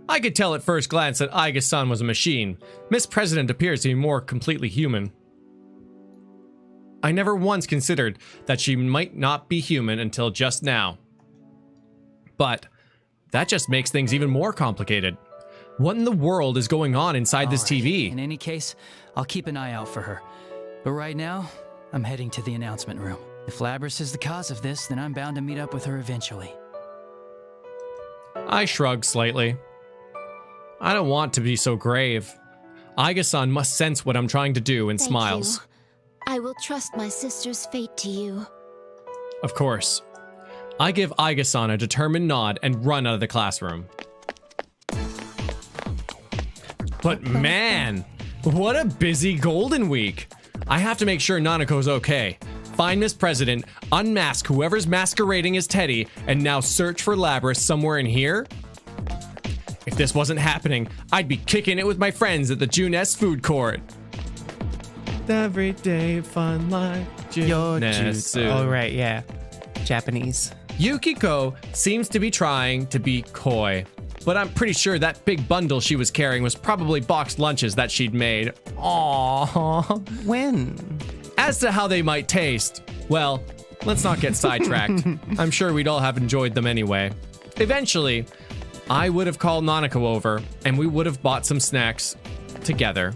I could tell at first glance that Aiga-san was a machine. Miss President appears to be more completely human. I never once considered that she might not be human until just now. But that just makes things even more complicated. What in the world is going on inside this Alright. TV? In any case, I'll keep an eye out for her. But right now, I'm heading to the announcement room. If Labrys is the cause of this, then I'm bound to meet up with her eventually. I shrug slightly. I don't want to be so grave. Aiga-san must sense what I'm trying to do and Thank smiles. you. I will trust my sister's fate to you. Of course. I give Aiga-san a determined nod and run out of the classroom. But man, what a busy Golden Week. I have to make sure Nanako's okay. Find Miss President, unmask whoever's masquerading as Teddy, and now search for Labrys somewhere in here? If this wasn't happening, I'd be kicking it with my friends at the Juness food court. Everyday fun life. Your Juness. Oh, right, yeah. Japanese. Yukiko seems to be trying to be coy, but I'm pretty sure that big bundle she was carrying was probably boxed lunches that she'd made. Aww. When? As to how they might taste, well, let's not get sidetracked. I'm sure we'd all have enjoyed them anyway. Eventually, I would have called Nanako over, and we would have bought some snacks together.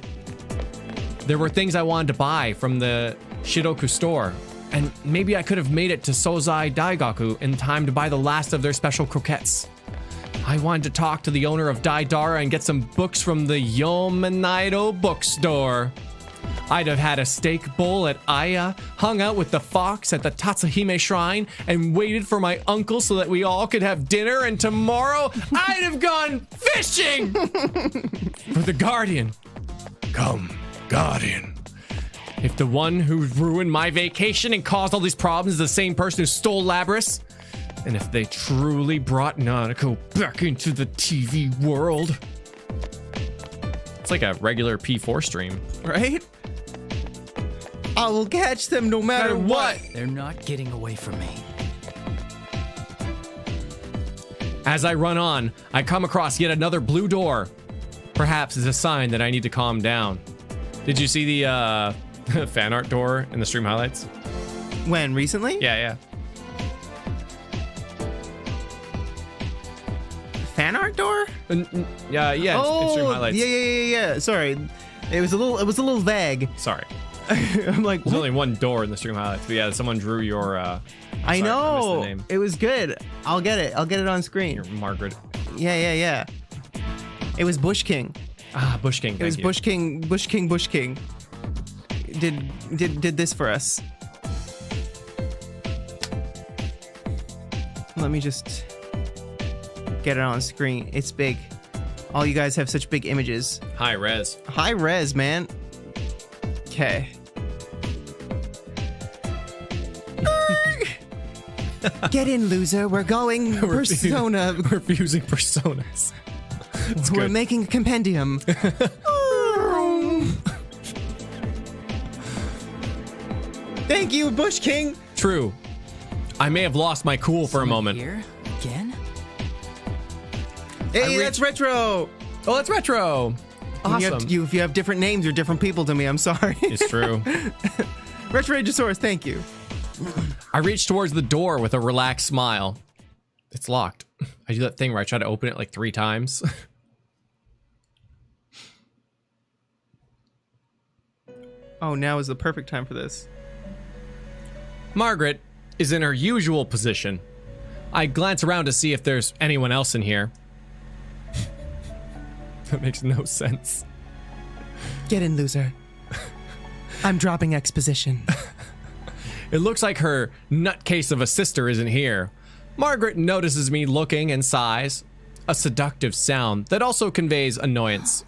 There were things I wanted to buy from the Shiroku store, and maybe I could have made it to Sozai Daigaku in time to buy the last of their special croquettes. I wanted to talk to the owner of Daidara and get some books from the Yomanaido bookstore. I'd have had a steak bowl at Aya, hung out with the fox at the Tatsuhime shrine, and waited for my uncle so that we all could have dinner, and tomorrow I'd have gone fishing! For the Guardian. Come, Guardian. If the one who ruined my vacation and caused all these problems is the same person who stole Labrys, and if they truly brought Nanako back into the TV world... It's like a regular P4 stream. Right? I will catch them no matter what. They're not getting away from me. As I run on, I come across yet another blue door. Perhaps it's a sign that I need to calm down. Did you see the fan art door in the stream highlights? When? Recently? Yeah. Fan art door? Yeah, in stream highlights. Yeah. Sorry. It was a little vague. Sorry. I'm like, There's what? only one door in the stream highlights, but yeah, someone drew your, I sorry, know. I missed the name. It was good. I'll get it on screen. Your Margaret. Yeah. It was Bush King. Ah, Bush King. It was Bush King. Did this for us. Let me just get it on screen. It's big. All you guys have such big images. High res. High res, man. Okay. Get in, loser. We're going Persona. We're fusing personas. It's We're good. making a compendium. Thank you, Bush King. True. I may have lost my cool for a moment. Here again? Hey, that's retro. Oh, that's retro. Awesome. If you have different names, you're different people to me. I'm sorry. It's true. Retrorageosaurus, thank you. I reach towards the door with a relaxed smile. It's locked. I do that thing where I try to open it like 3 times. Oh, now is the perfect time for this. Margaret is in her usual position. I glance around to see if there's anyone else in here. That makes no sense. Get in, loser. I'm dropping exposition. It looks like her nutcase of a sister isn't here. Margaret notices me looking and sighs, a seductive sound that also conveys annoyance.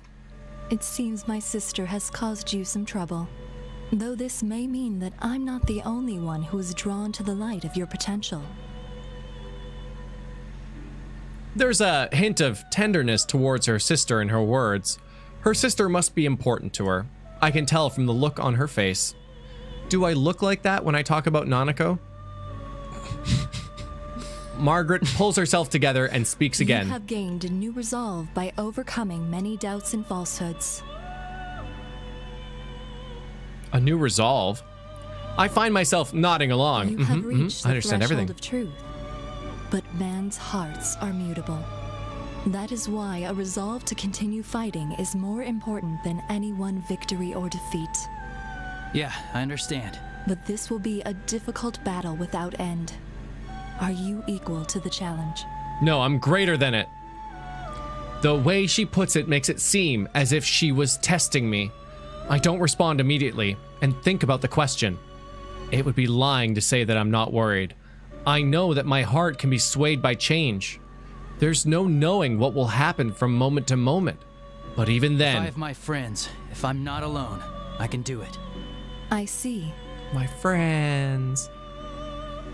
It seems my sister has caused you some trouble. Though this may mean that I'm not the only one who is drawn to the light of your potential. There's a hint of tenderness towards her sister in her words. Her sister must be important to her. I can tell from the look on her face. Do I look like that when I talk about Nanako? Margaret pulls herself together and speaks again. You have gained a new resolve by overcoming many doubts and falsehoods. A new resolve? I find myself nodding along. You have reached I the understand threshold everything. of truth. But man's hearts are mutable. That is why a resolve to continue fighting is more important than any one victory or defeat. Yeah, I understand. But this will be a difficult battle without end. Are you equal to the challenge? No, I'm greater than it. The way she puts it makes it seem as if she was testing me. I don't respond immediately and think about the question. It would be lying to say that I'm not worried. I know that my heart can be swayed by change. There's no knowing what will happen from moment to moment. But even then... If I have my friends, if I'm not alone, I can do it. I see. My friends...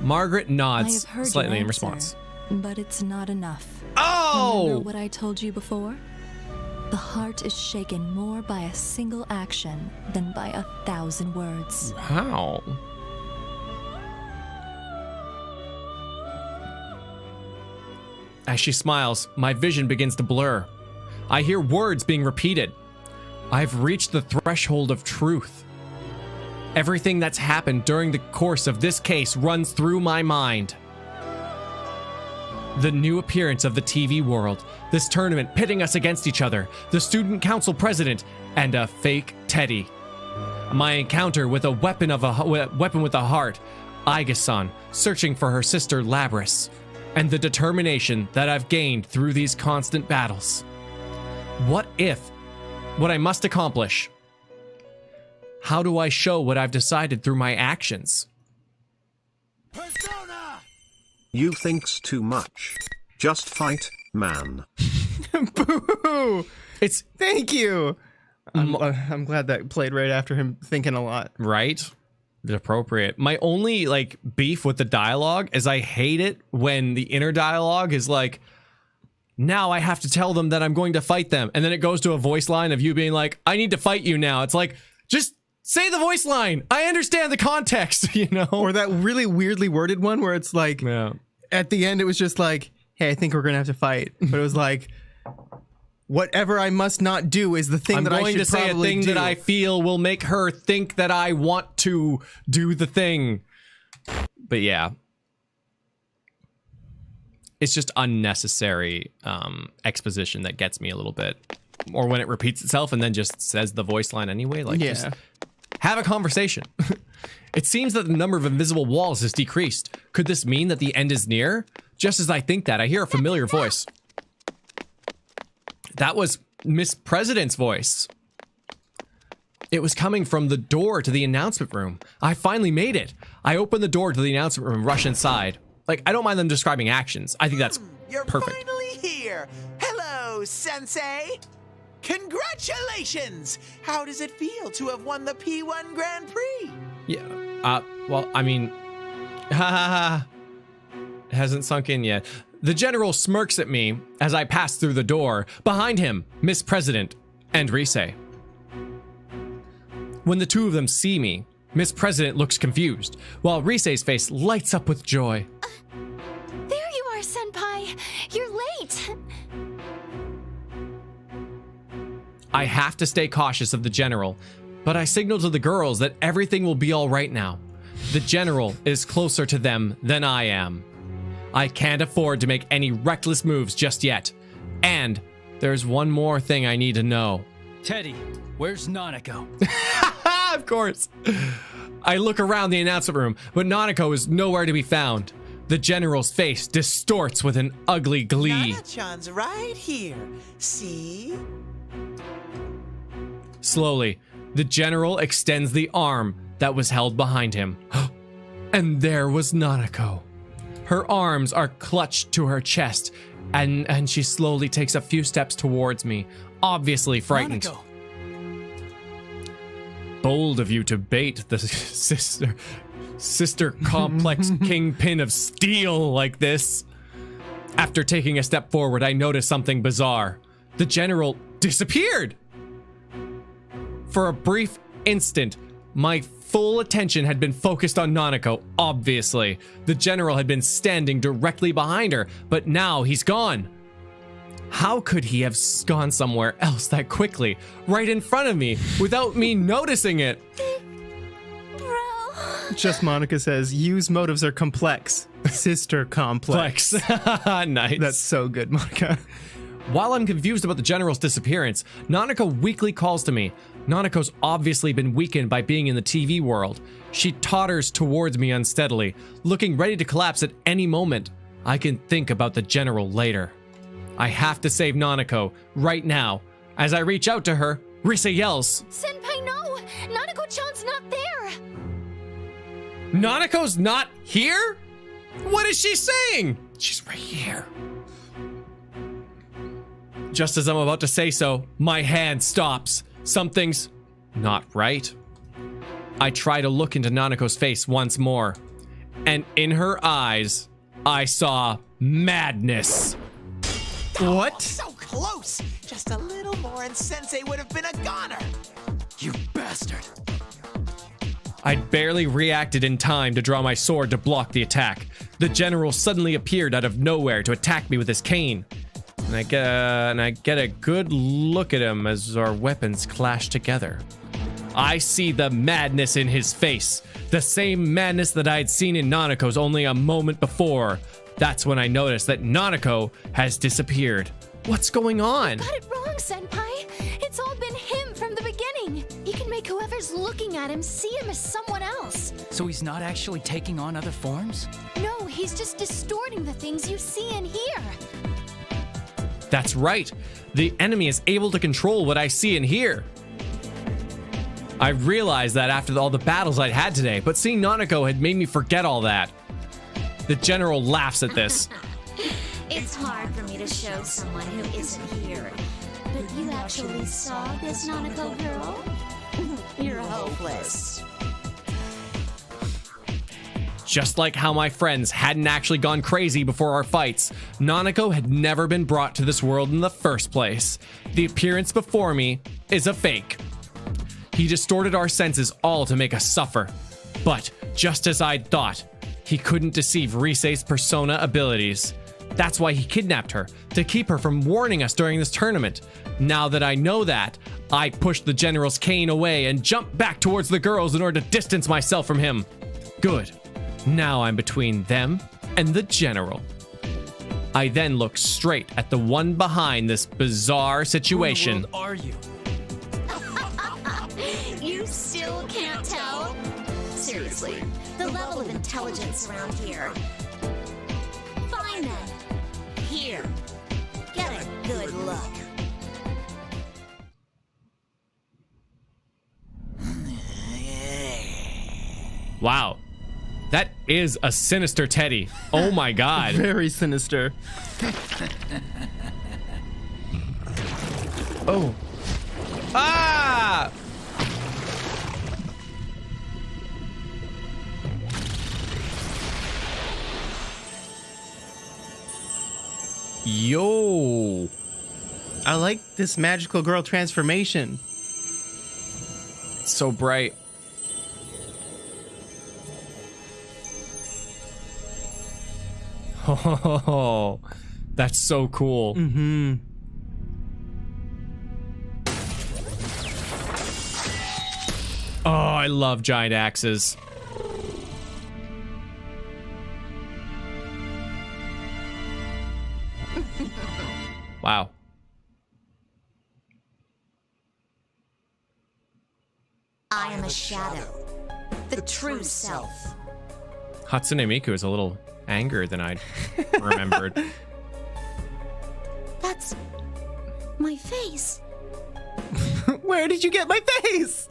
Margaret I nods have heard slightly your in answer, response. but it's not enough. Oh! Remember what I told you before? The heart is shaken more by a single action than by 1,000 words. How? As she smiles, my vision begins to blur. I hear words being repeated. I've reached the threshold of truth. Everything that's happened during the course of this case runs through my mind. The new appearance of the TV world, this tournament pitting us against each other, the student council president, and a fake Teddy. My encounter with a weapon with a heart, Aiga-san, searching for her sister Labris, and the determination that I've gained through these constant battles. What I must accomplish? How do I show what I've decided through my actions? Persona! You thinks too much. Just fight, man. Boo! It's Thank you. I'm glad that played right after him thinking a lot. right. It's appropriate. My only beef with the dialogue is I hate it when the inner dialogue is like, now I have to tell them that I'm going to fight them. And then it goes to a voice line of you being like, I need to fight you now. It's like, just say the voice line. I understand the context, you know? Or that really weirdly worded one where it's like, Yeah. at the end it was just like, hey, I think we're going to have to fight. But it was like, whatever I must not do is the thing I'm that I going should to say a probably thing do. that I feel will make her think that I want to do the thing. But yeah. It's just unnecessary exposition that gets me a little bit. Or when it repeats itself and then just says the voice line anyway. Just have a conversation. It seems that the number of invisible walls has decreased. Could this mean that the end is near? Just as I think that, I hear a familiar voice. That was Miss President's voice. It was coming from the door to the announcement room. I finally made it. I opened the door to the announcement room and rush inside. I don't mind them describing actions. I think that's You're perfect. finally here. Hello, Sensei. Congratulations! How does it feel to have won the P1 Grand Prix? Yeah, well, I mean, it hasn't sunk in yet. The general smirks at me as I pass through the door. Behind him, Miss President and Rise. When the two of them see me, Miss President looks confused, while Rise's face lights up with joy. There you are, Senpai. You're late. I have to stay cautious of the general, but I signal to the girls that everything will be all right now. The general is closer to them than I am. I can't afford to make any reckless moves just yet. And there's one more thing I need to know. Teddy, where's Nanako? Of course. I look around the announcement room, but Nanako is nowhere to be found. The general's face distorts with an ugly glee. Nana-chan's right here. See? Slowly, the general extends the arm that was held behind him. And there was Nanako. Her arms are clutched to her chest, and she slowly takes a few steps towards me, obviously frightened. Nanako. Bold of you to bait the sister complex kingpin of steel like this. After taking a step forward, I notice something bizarre. The general disappeared. For a brief instant, my full attention had been focused on Nanako, obviously. The general had been standing directly behind her, but now he's gone. How could he have gone somewhere else that quickly, right in front of me, without me noticing it? Just Monica says, use motives are complex. Sister complex. Nice. That's so good, Monica. While I'm confused about the general's disappearance, Nanako weakly calls to me. Nanako's obviously been weakened by being in the TV world. She totters towards me unsteadily, looking ready to collapse at any moment. I can think about the general later. I have to save Nanako right now. As I reach out to her, Risa yells, Senpai, no! Nanako-chan's not there! Nanako's not here? What is she saying? She's right here. Just as I'm about to say so, my hand stops. Something's not right. I try to look into Nanako's face once more, and in her eyes, I saw madness. What? So close! Just a little more and Sensei would have been a goner! You bastard. I'd barely reacted in time to draw my sword to block the attack. The general suddenly appeared out of nowhere to attack me with his cane. And I get a good look at him as our weapons clash together. I see the madness in his face, the same madness that I had seen in Nanako's only a moment before. That's when I noticed that Nanako has disappeared. What's going on? Got it wrong, Senpai. It's all been him from the beginning. He can make whoever's looking at him see him as someone else. So he's not actually taking on other forms? No, he's just distorting the things you see and hear. That's right. The enemy is able to control what I see and hear. I realized that after all the battles I'd had today, but seeing Nanako had made me forget all that. The general laughs at this. It's hard for me to show someone who isn't here. But you actually saw this Nanako girl? You're hopeless. Just like how my friends hadn't actually gone crazy before our fights, Nanako had never been brought to this world in the first place. The appearance before me is a fake. He distorted our senses all to make us suffer. But just as I'd thought, he couldn't deceive Risei's persona abilities. That's why he kidnapped her, to keep her from warning us during this tournament. Now that I know that, I pushed the general's cane away and jumped back towards the girls in order to distance myself from him. Good. Now I'm between them and the general. I then look straight at the one behind this bizarre situation. Who in the world are you? You still can't tell? Seriously, the level of intelligence around here. Fine then. Here. Get a good look. Wow. That is a sinister teddy. Oh my god. Very sinister. Oh. Ah! Yo. I like this magical girl transformation. It's so bright. Oh, that's so cool. Mm-hmm. Oh, I love giant axes. Wow. I am a shadow. The true self. Hatsune Miku is a little angrier than I'd remembered. That's my face. Where did you get my face?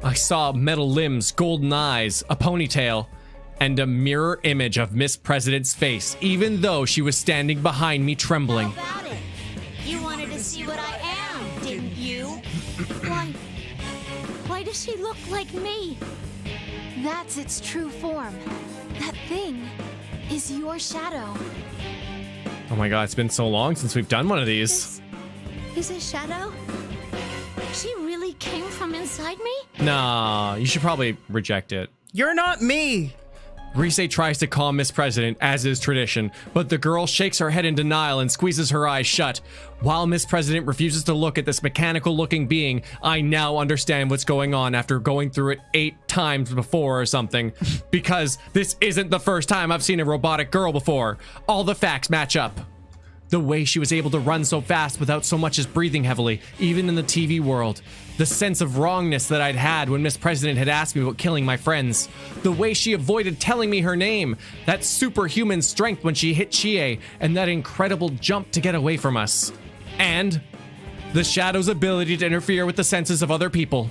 I saw metal limbs, golden eyes, a ponytail, and a mirror image of Miss President's face, even though she was standing behind me trembling. How about it? You wanted to see what I am, didn't you? Why does she look like me? That's its true form. That thing is your shadow. Oh my god, it's been so long since we've done one of these. Is a shadow? She really came from inside me? Nah, you should probably reject it. You're not me. Rise tries to calm Miss President, as is tradition, but the girl shakes her head in denial and squeezes her eyes shut. While Miss President refuses to look at this mechanical-looking being, I now understand what's going on after going through it 8 times before or something. Because this isn't the first time I've seen a robotic girl before. All the facts match up. The way she was able to run so fast without so much as breathing heavily, even in the TV world. The sense of wrongness that I'd had when Miss President had asked me about killing my friends. The way she avoided telling me her name. That superhuman strength when she hit Chie, and that incredible jump to get away from us. And the Shadow's ability to interfere with the senses of other people.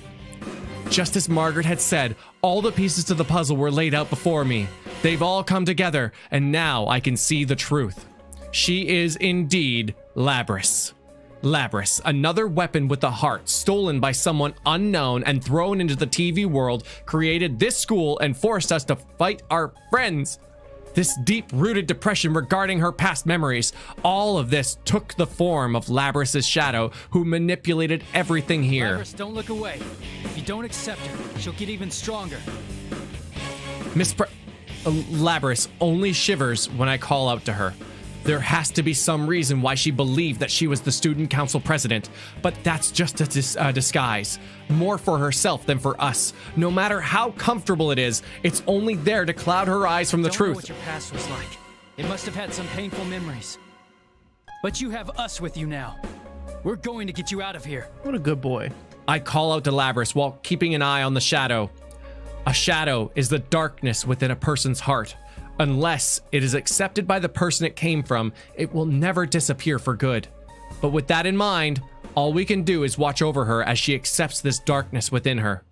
Just as Margaret had said, all the pieces to the puzzle were laid out before me. They've all come together, and now I can see the truth. She is indeed Labrys. Labrys, another weapon with a heart, stolen by someone unknown and thrown into the TV world, created this school and forced us to fight our friends. This deep-rooted depression regarding her past memories, all of this took the form of Labrys' shadow, who manipulated everything here. Labrys, don't look away. If you don't accept her, she'll get even stronger. Labrys only shivers when I call out to her. There has to be some reason why she believed that she was the student council president, but that's just a disguise. More for herself than for us. No matter how comfortable it is, it's only there to cloud her eyes from the Don't know truth. what your past was like. It must have had some painful memories. But you have us with you now. We're going to get you out of here. What a good boy. I call out to Labrys while keeping an eye on the shadow. A shadow is the darkness within a person's heart. Unless it is accepted by the person it came from, it will never disappear for good. But with that in mind, all we can do is watch over her as she accepts this darkness within her.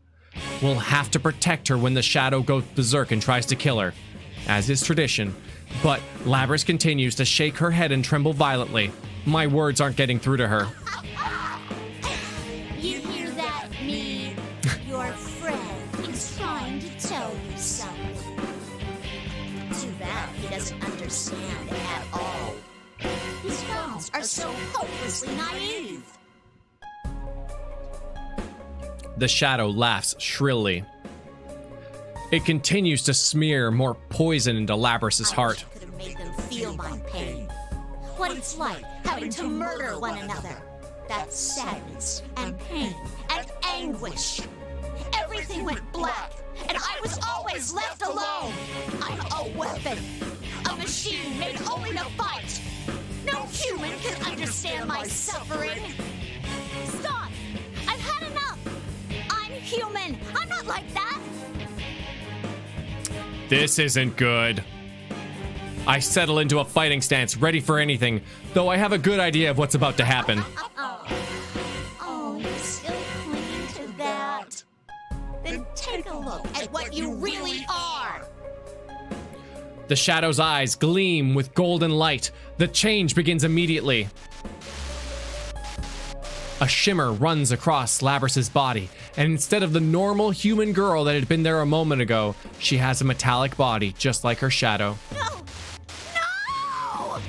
We'll have to protect her when the shadow goes berserk and tries to kill her, as is tradition. But Labrys continues to shake her head and tremble violently. My words aren't getting through to her. You hear that, me? Your friend is trying to tell you something. Too bad he doesn't understand at all. His friends are so hopelessly naive. The shadow laughs shrilly. It continues to smear more poison into Labrys' heart. I could have made them feel my pain. What it's like having to murder one another. That sadness and pain and anguish. Everything went black, and I was always left alone. I'm a weapon, a machine made only to fight. No human can understand my suffering. Stop! I've had enough. I'm human. I'm not like that. This isn't good. I settle into a fighting stance, ready for anything, though I have a good idea of what's about to happen. Oh, you're still clinging to that. Then take a look at what you really are. The shadow's eyes gleam with golden light. The change begins immediately. A shimmer runs across Labrys' body, and instead of the normal human girl that had been there a moment ago, she has a metallic body just like her shadow. No! No!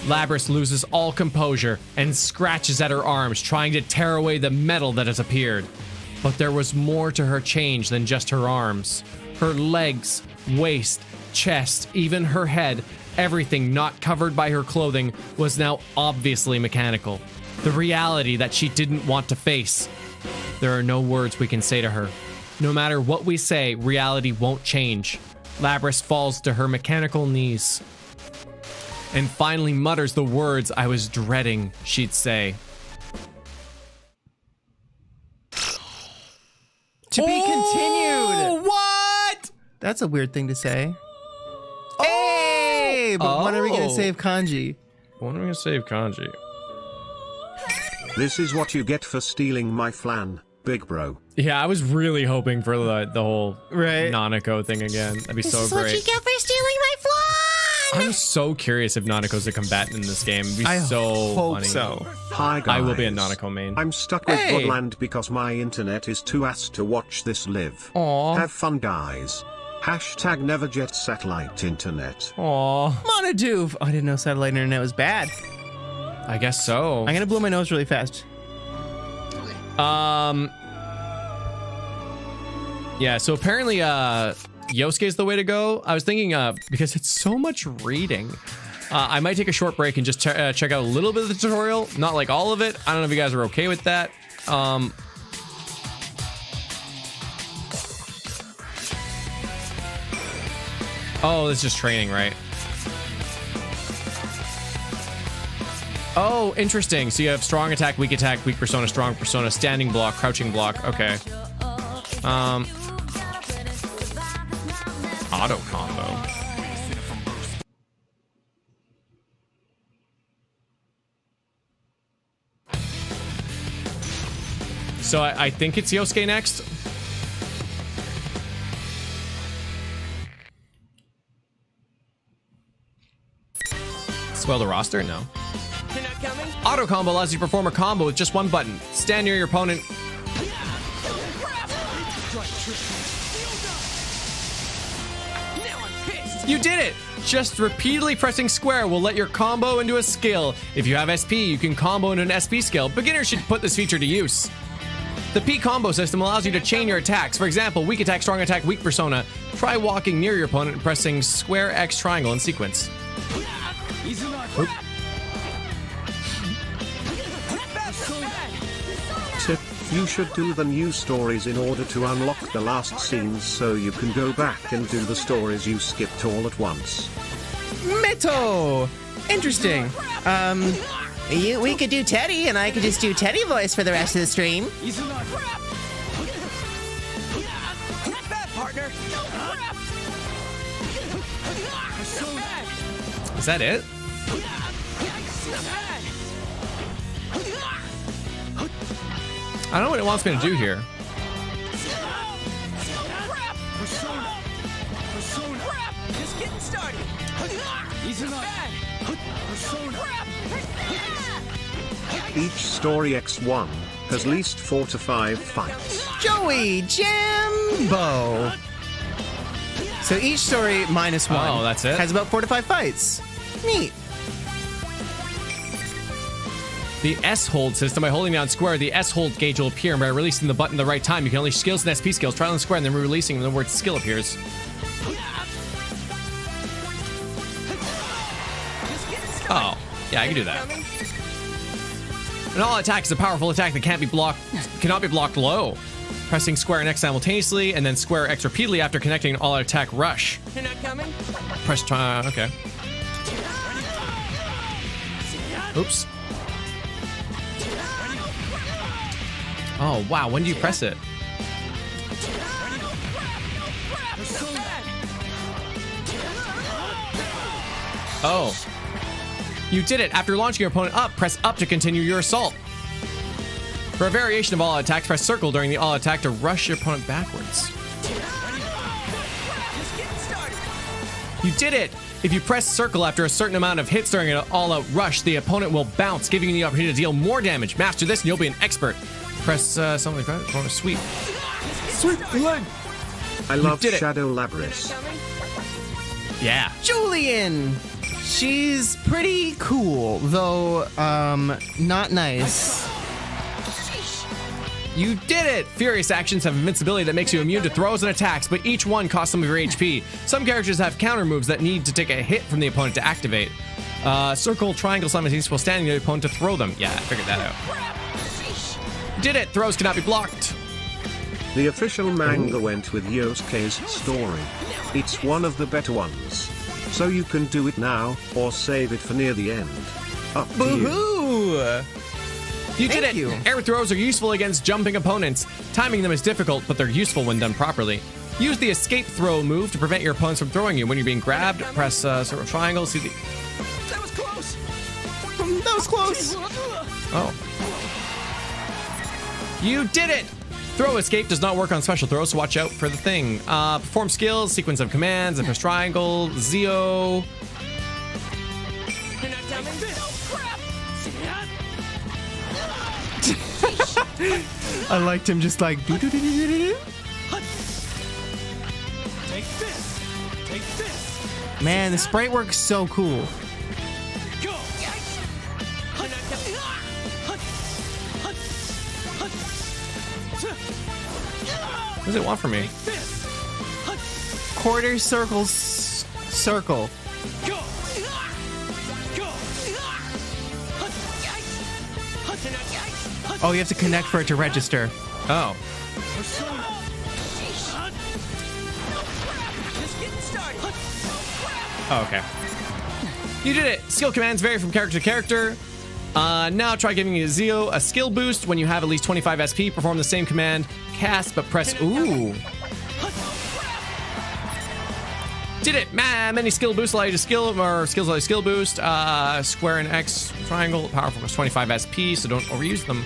Labrys loses all composure and scratches at her arms, trying to tear away the metal that has appeared. But there was more to her change than just her arms. Her legs, waist, chest, even her head, everything not covered by her clothing was now obviously mechanical. The reality that she didn't want to face. There are no words we can say to her. No matter what we say, reality won't change. Labrys falls to her mechanical knees and finally mutters the words I was dreading she'd say. That's a weird thing to say. Hey! But when are we going to save kanji? When are we going to save kanji? This is what you get for stealing my flan, big bro. Yeah, I was really hoping for the whole Right. Nanako thing again. That'd be so This is great. what you get for stealing my flan! I'm so curious if Nanako's a combatant in this game. It'd be I so hope funny. so. Hi guys. I will be a Nanako main. I'm stuck with Hey. Woodland because my internet is too ass to watch this live. Aw. Have fun guys. Hashtag never jet satellite internet. Aw. Monodoof! Oh, I didn't know satellite internet was bad. I guess so. I'm going to blow my nose really fast. Yeah, so apparently Yosuke's the way to go. I was thinking because it's so much reading, I might take a short break and just check out a little bit of the tutorial, not like all of it. I don't know if you guys are okay with that. Oh, this is just training, right? Oh, interesting. So you have strong attack, weak persona, strong persona, standing block, crouching block. Okay. Auto combo. So I think it's Yosuke next. Swell the roster? No. Auto combo allows you to perform a combo with just one button. Stand near your opponent. You did it! Just repeatedly pressing square will let your combo into a skill. If you have SP, you can combo into an SP skill. Beginners should put this feature to use. The P combo system allows you to chain your attacks. For example, weak attack, strong attack, weak persona. Try walking near your opponent and pressing square X triangle in sequence. Oop. Tip, you should do the new stories in order to unlock the last scenes so you can go back and do the stories you skipped all at once. Meto! Interesting. We could do Teddy, and I could just do Teddy voice for the rest of the stream. Is that it? I don't know what it wants me to do here. Just getting started. Each story X1 has least 4 to 5 fights. Joey Jambo! So each story minus one. Oh, that's it? Has about 4 to 5 fights. Neat. The S hold system, by holding down square, the S hold gauge will appear, and by releasing the button at the right time, you can unleash skills and SP skills. Try on the square and then releasing when the word skill appears. Oh, yeah, I can do that. An all attack is a powerful attack that cannot be blocked low. Pressing square and X simultaneously, and then square X repeatedly after connecting an all attack rush. You're not coming? Press okay. Oops. Oh, wow, when do you press it? Oh. You did it! After launching your opponent up, press up to continue your assault. For a variation of all attacks, press circle during the all attack to rush your opponent backwards. You did it! If you press circle after a certain amount of hits during an all-out rush, the opponent will bounce, giving you the opportunity to deal more damage. Master this and you'll be an expert. Press something like that. Want to sweep. Sweep leg! I love did it. Shadow Labris. Yeah. Julian! She's pretty cool, though, not nice. You did it! Furious actions have invincibility that makes you immune to throws and attacks, but each one costs some of your HP. Some characters have counter moves that need to take a hit from the opponent to activate. Circle, triangle, simultaneously while standing near the opponent to throw them. Yeah, I figured that out. Did it! Throws cannot be blocked. The official manga went with Yosuke's story. It's one of the better ones. So you can do it now, or save it for near the end. Up to you. Boo-hoo! You did Thank it! you. Air throws are useful against jumping opponents. Timing them is difficult, but they're useful when done properly. Use the escape throw move to prevent your opponents from throwing you. When you're being grabbed, press circle triangle. See the... That was close. That was close. Oh. You did it! Throw escape does not work on special throws, so watch out for the thing. Perform skills, sequence of commands, and press triangle, Zeo. I liked him just like do do do do do do. Take this. Take this. Man, the sprite work's so cool. Go. What does it want from me? Quarter circle circle. Go. Go. Oh, you have to connect for it to register. Oh. Oh, okay. You did it! Skill commands vary from character to character. Now try giving a Zeo a skill boost. When you have at least 25 SP, perform the same command. Cast, but press... Ooh. Did it! Many skill boosts allow you to skill, or skills allow you to skill boost. Square and X, triangle, powerful plus 25 SP, so don't overuse them.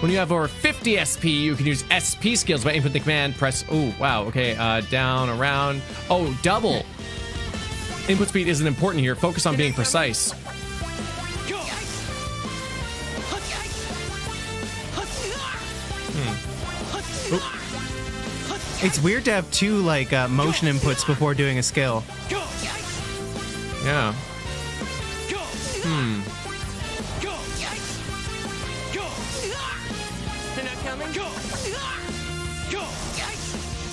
When you have over 50 SP, you can use SP skills by input the command. Press... Ooh, wow, okay. Down, around. Oh, double. Input speed isn't important here. Focus on being precise. It's weird to have two like motion inputs before doing a skill. Yeah.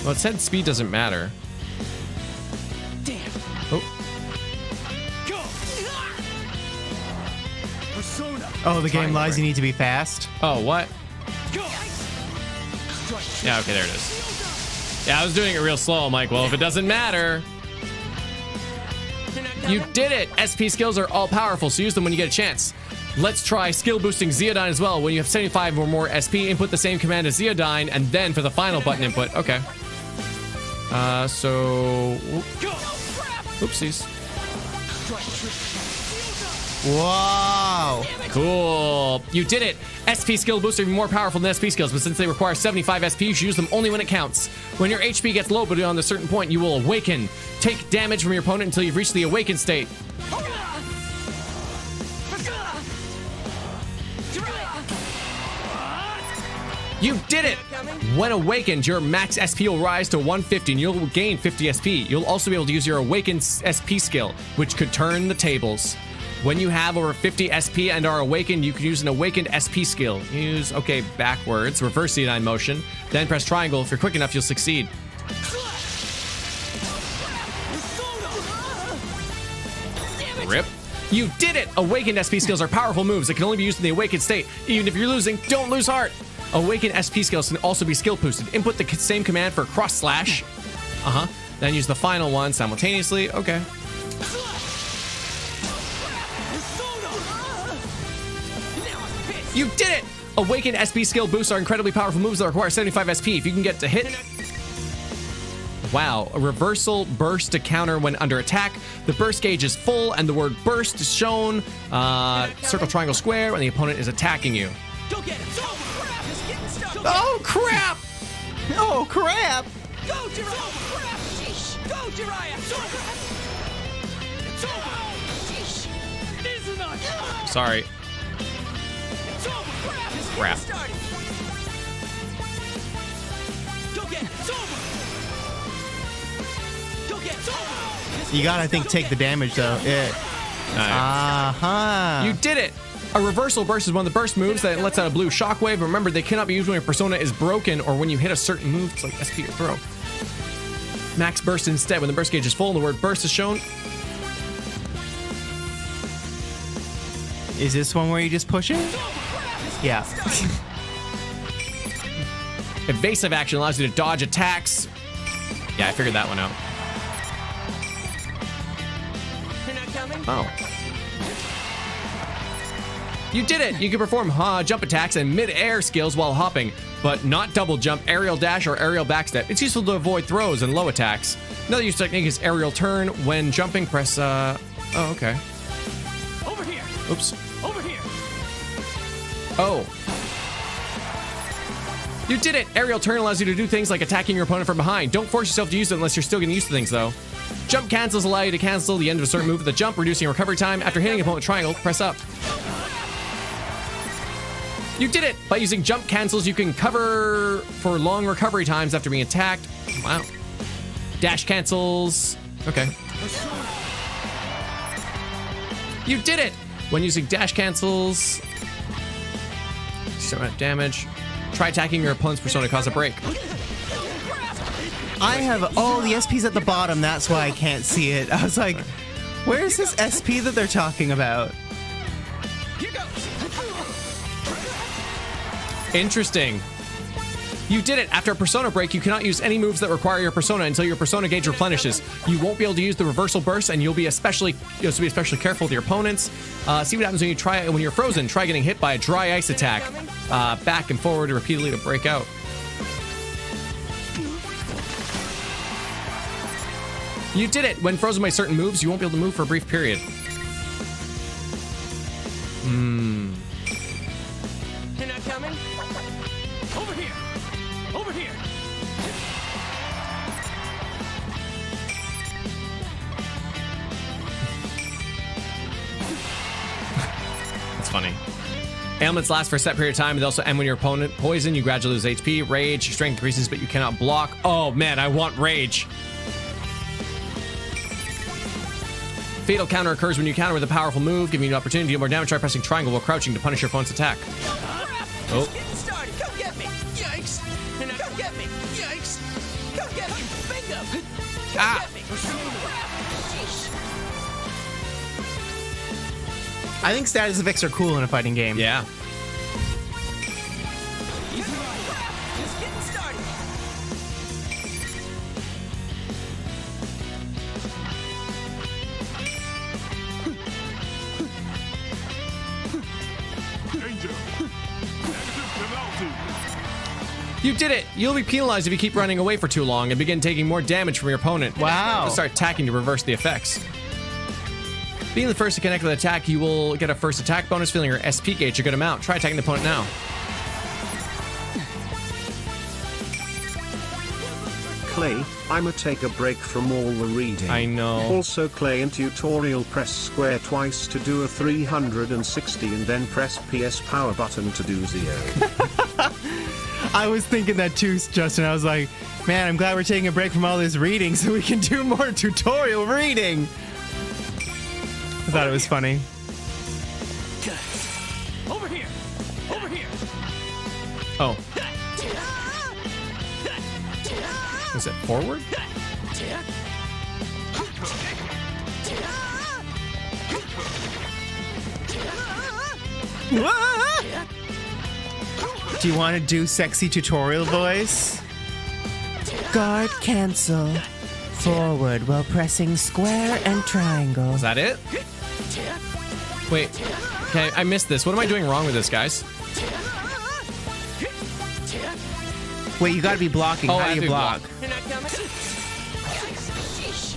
Well, it said speed doesn't matter. Damn. Oh. Oh, the game lies. You need to be fast. Oh, what? Yeah, okay, there it is. Yeah, I was doing it real slow. I'm like, well, if it doesn't matter. You did it! SP skills are all powerful, so use them when you get a chance. Let's try skill boosting Zeodyne as well. When you have 75 or more SP, input the same command as Zeodyne, and then for the final button input. Okay. So... Oopsies. Wow. Cool. You did it. SP skill boosts are even more powerful than SP skills, but since they require 75 SP, you should use them only when it counts. When your HP gets low, but beyond a certain point, you will awaken. Take damage from your opponent until you've reached the awakened state. You did it! When awakened, your max SP will rise to 150 and you'll gain 50 SP. You'll also be able to use your awakened SP skill, which could turn the tables. When you have over 50 SP and are awakened, you can use an awakened SP skill. Use, okay, backwards, reverse Zeodyne motion, then press triangle. If you're quick enough, you'll succeed. Rip. You did it! Awakened SP skills are powerful moves that can only be used in the awakened state. Even if you're losing, don't lose heart. Awakened SP skills can also be skill boosted. Input the same command for cross slash. Then use the final one simultaneously. Okay. You did it! Awakened SP skill boosts are incredibly powerful moves that require 75 SP. If you can get to hit... Wow, a reversal burst to counter when under attack. The burst gauge is full and the word burst is shown. Circle, triangle, square when the opponent is attacking you. Go get it. Oh crap! Oh crap! Go, Jiraiya! Go, Jiraiya! It's over! Sorry. Crap. Go get it. It's over! Go get it. You gotta, I think, take the damage though. Yeah. You did it! A reversal burst is one of the burst moves that lets out a blue shockwave. Remember, they cannot be used when your persona is broken or when you hit a certain move. It's like SP or throw. Max burst instead. When the burst gauge is full and the word burst is shown. Is this one where you just push it? Yeah. Evasive action allows you to dodge attacks. Yeah, I figured that one out. Oh. You did it! You can perform jump attacks and mid-air skills while hopping. but not double jump, aerial dash, or aerial backstep. It's useful to avoid throws and low attacks. Another use technique is aerial turn. When jumping, press, oh, okay. Over here. Oops. Over here. Oh. You did it! Aerial turn allows you to do things like attacking your opponent from behind. Don't force yourself to use it unless you're still getting used to things, though. Jump cancels allow you to cancel the end of a certain move with a jump, reducing your recovery time. After hitting an opponent with triangle, press up. You did it! By using jump cancels, you can cover for long recovery times after being attacked. Wow. Dash cancels. Okay. You did it! When using dash cancels, amount of damage. Try attacking your opponent's persona to cause a break. I have all the SPs at the bottom, that's why I can't see it. I was like, where's this SP that they're talking about? Interesting. You did it. After a persona break, you cannot use any moves that require your persona until your persona gauge replenishes. You won't be able to use the reversal burst, and you'll be especially careful with your opponents. See what happens when you're frozen. Try getting hit by a dry ice attack, back and forward repeatedly to break out. You did it. When frozen by certain moves, you won't be able to move for a brief period. You're not coming? Over here. Over here. That's funny. Ailments last for a set period of time, and they also end when your opponent poison. You gradually lose HP. Rage, your strength increases, but you cannot block. Oh man, I want rage. Fatal counter occurs when you counter with a powerful move, giving you an opportunity to do more damage. Try pressing triangle while crouching to punish your opponent's attack. Oh. Just getting started. Come get me. Yikes. You're not come get me. Yikes. Come get me. Bingo. Come get me. Sheesh. I think status effects are cool in a fighting game. Yeah. Easy ride. Just getting started. You did it! You'll be penalized if you keep running away for too long and begin taking more damage from your opponent. Wow. So start attacking to reverse the effects. Being the first to connect with an attack, you will get a first attack bonus, filling your SP gauge a good amount. Try attacking the opponent now. Clay, I'ma take a break from all the reading. I know. Also, Clay in tutorial, press square twice to do a 360 and then press PS power button to do 0. I was thinking that too, Justin. I was like, man, I'm glad we're taking a break from all this reading so we can do more tutorial reading. I thought it was funny. Over here. Over here. Oh. Is it forward? Do you want to do sexy tutorial voice? Guard cancel. Forward while pressing square and triangle. Is that it? Wait. Okay, I missed this. What am I doing wrong with this, guys? Wait, you gotta be blocking. Oh, How I do you have to block? You're not coming? Sheesh.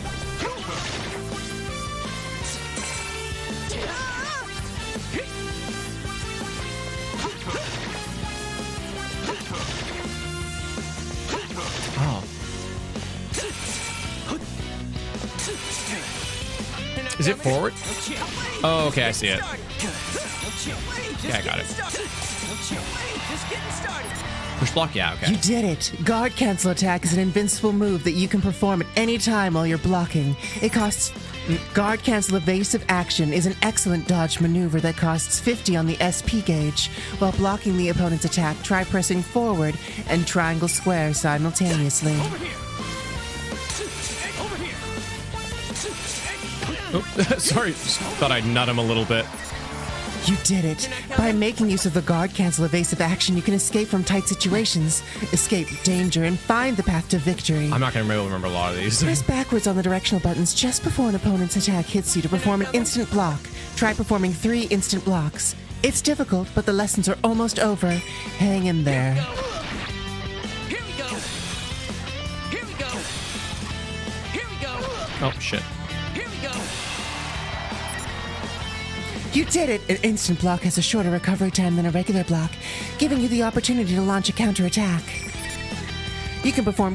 Oh. Is it forward? Oh, okay, I see it. Yeah, I got it. Just getting started. Push block? Yeah, okay. You did it! Guard cancel attack is an invincible move that you can perform at any time while you're blocking. It costs... Guard cancel evasive action is an excellent dodge maneuver that costs 50 on the SP gauge. While blocking the opponent's attack, try pressing forward and triangle square simultaneously. Over here. Over here. Oh, sorry, thought I'd nut him a little bit. You did it! By making use of the guard cancel evasive action, you can escape from tight situations, escape danger, and find the path to victory. I'm not going to be able to remember a lot of these. Press backwards on the directional buttons just before an opponent's attack hits you to perform an instant block. Try performing 3 instant blocks. It's difficult, but the lessons are almost over. Hang in there. Oh, shit. Here we go. You did it! An instant block has a shorter recovery time than a regular block, giving you the opportunity to launch a counterattack. You can perform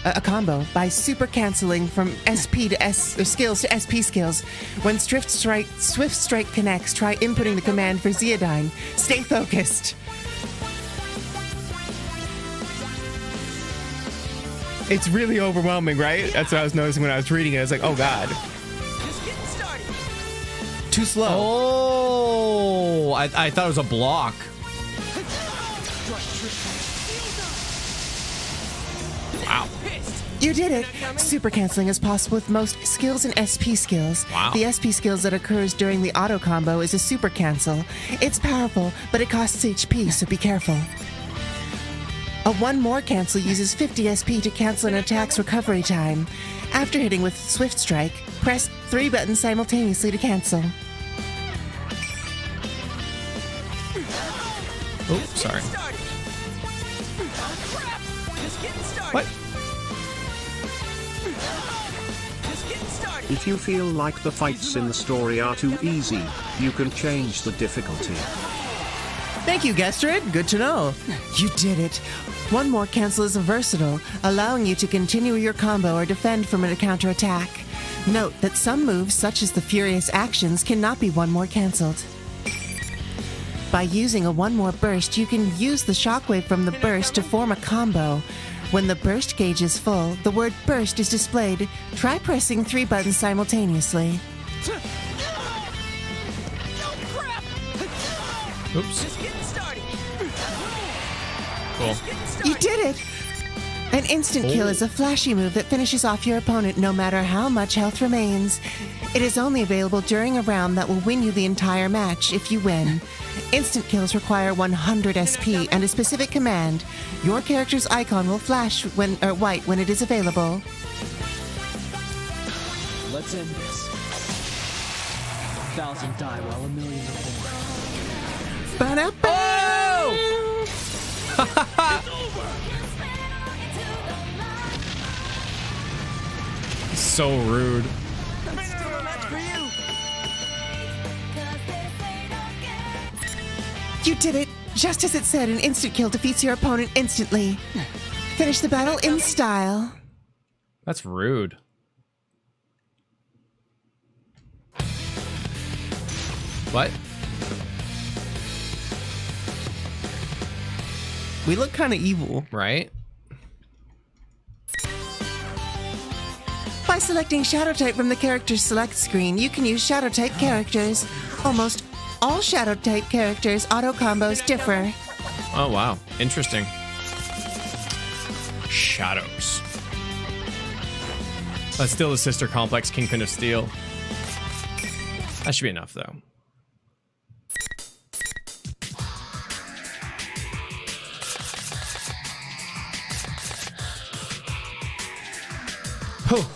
a combo by super canceling from SP to skills to SP skills. When Swift Strike connects, try inputting the command for Zeodyne. Stay focused. It's really overwhelming, right? That's what I was noticing when I was reading it. I was like, oh god. Just getting started. Too slow. Oh, I thought it was a block. Wow. You did it! Super canceling is possible with most skills and SP skills. Wow. The SP skills that occurs during the auto combo is a super cancel. It's powerful, but it costs HP, so be careful. A one more cancel uses 50 SP to cancel an attack's recovery time. After hitting with Swift Strike, press 3 buttons simultaneously to cancel. Oh, sorry. What? If you feel like the fights in the story are too easy, you can change the difficulty. Thank you, Gestrid. Good to know. You did it. One more cancel is versatile, allowing you to continue your combo or defend from a counterattack. Note that some moves, such as the Furious Actions, cannot be one more cancelled. By using a one more burst, you can use the shockwave from the burst to form a combo. When the burst gauge is full, the word burst is displayed. Try pressing 3 buttons simultaneously. Oops. Cool. You did it! An instant kill is a flashy move that finishes off your opponent no matter how much health remains. It is only available during a round that will win you the entire match if you win. Instant kills require 100 SP and a specific command. Your character's icon will flash white when it is available. Let's end this. 1,000 die while a million are born. So rude. You did it! Just as it said, an instant kill defeats your opponent instantly. Finish the battle in style. That's rude. What? We look kind of evil. Right? By selecting Shadow Type from the Character Select screen, you can use Shadow Type characters. Almost all Shadow Type characters' auto combos differ. Oh, wow. Interesting. Shadows. That's still the sister complex Kingpin of Steel. That should be enough, though. Oh.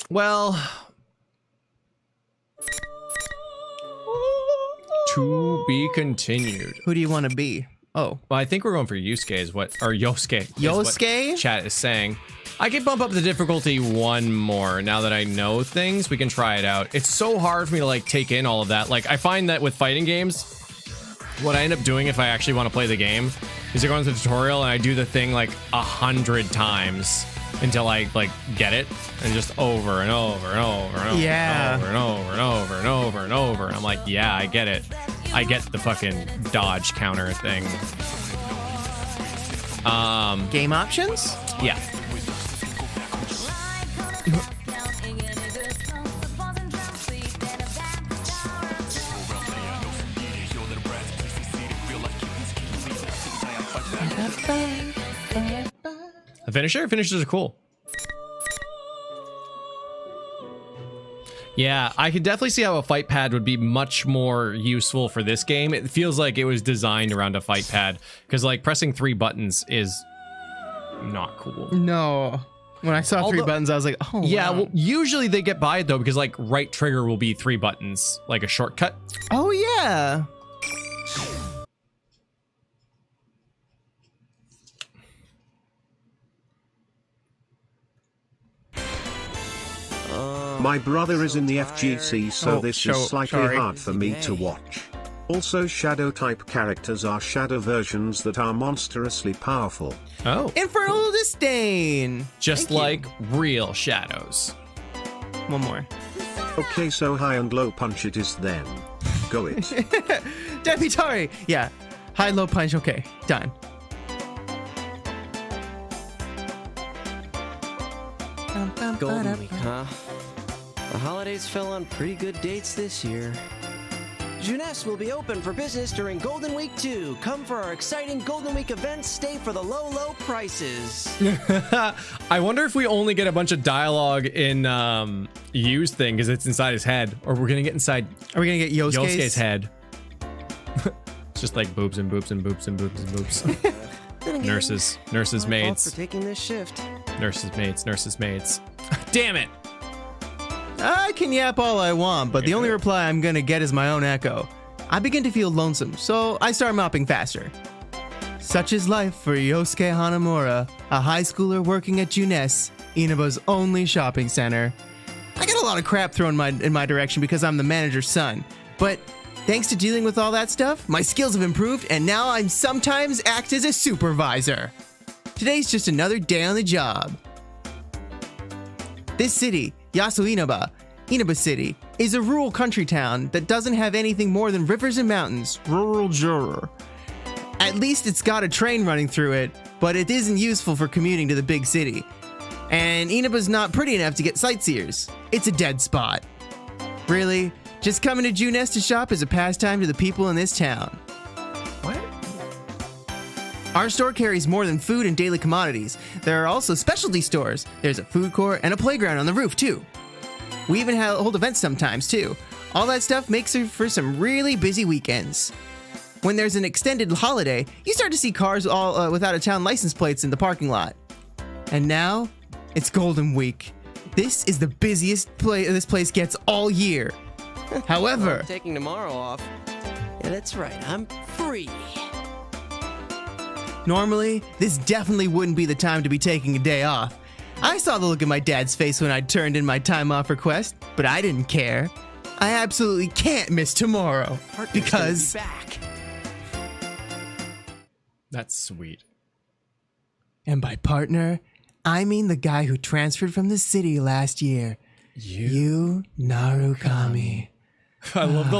Well, to be continued. Who do you want to be? Oh, Well, I think we're going for Yusuke is what, or Yosuke. is what Yosuke? Chat is saying. I can bump up the difficulty one more. Now that I know things, we can try it out. It's so hard for me to like take in all of that. Like I find that with fighting games, what I end up doing if I actually want to play the game is I go into the tutorial and I do the thing like 100 times until I like get it, and just over and over and over and over Yeah. and over and over and over and over and over. And I'm like, yeah, I get it. I get the fucking dodge counter thing. game options? Yeah. The finisher? Finishers are cool. Yeah, I could definitely see how a fight pad would be much more useful for this game. It feels like it was designed around a fight pad, because like pressing 3 buttons is not cool. No. When I saw 3 buttons, I was like, oh, Yeah, wow. well, usually they get by it though, because like right trigger will be 3 buttons, like a shortcut. Oh, yeah. My brother is in the FGC, so Oh, this is slightly sorry. hard for me to watch. Also, shadow type characters are shadow versions that are monstrously powerful. Oh. Infernal Disdain. Just Thank you. like real shadows. One more. Okay, so high and low punch it is then. Go it. Deputari. Yeah. High, low punch. Okay. Done. Golden Week, huh? The holidays fell on pretty good dates this year. Jeunesse will be open for business during Golden Week 2. Come for our exciting Golden Week events. Stay for the low, low prices. I wonder if we only get a bunch of dialogue in Yu's thing because it's inside his head, or we're gonna get inside Are we gonna get Yosuke's head. It's just like boobs and boobs and boobs and boobs and boobs. Then again, Nurses, nurses, my fault maids, for taking this shift. nurses, maids, nurses, maids. Damn it! I can yap all I want, but the only reply I'm gonna get is my own echo. I begin to feel lonesome, so I start mopping faster. Such is life for Yosuke Hanamura, a high schooler working at Jeunesse, Inaba's only shopping center. I get a lot of crap thrown in my direction because I'm the manager's son, but thanks to dealing with all that stuff, my skills have improved and now I sometimes act as a supervisor. Today's just another day on the job. This city, Yasu Inaba City, is a rural country town that doesn't have anything more than rivers and mountains. Rural juror. At least it's got a train running through it, but it isn't useful for commuting to the big city. And Inaba's not pretty enough to get sightseers. It's a dead spot. Really, just coming to Jeunesse to shop is a pastime to the people in this town. What? Our store carries more than food and daily commodities. There are also specialty stores. There's a food court and a playground on the roof, too. We even hold events sometimes, too. All that stuff makes for some really busy weekends. When there's an extended holiday, you start to see cars all without a town license plates in the parking lot. And now, it's Golden Week. This is the busiest this place gets all year. However, I'm taking tomorrow off. Yeah, that's right. I'm free. normally, this definitely wouldn't be the time to be taking a day off. I saw the look in my dad's face when I turned in my time off request, but I didn't care. I absolutely can't miss tomorrow Partner's because gonna be back. That's sweet. And by partner, I mean the guy who transferred from the city last year. You Narukami. I love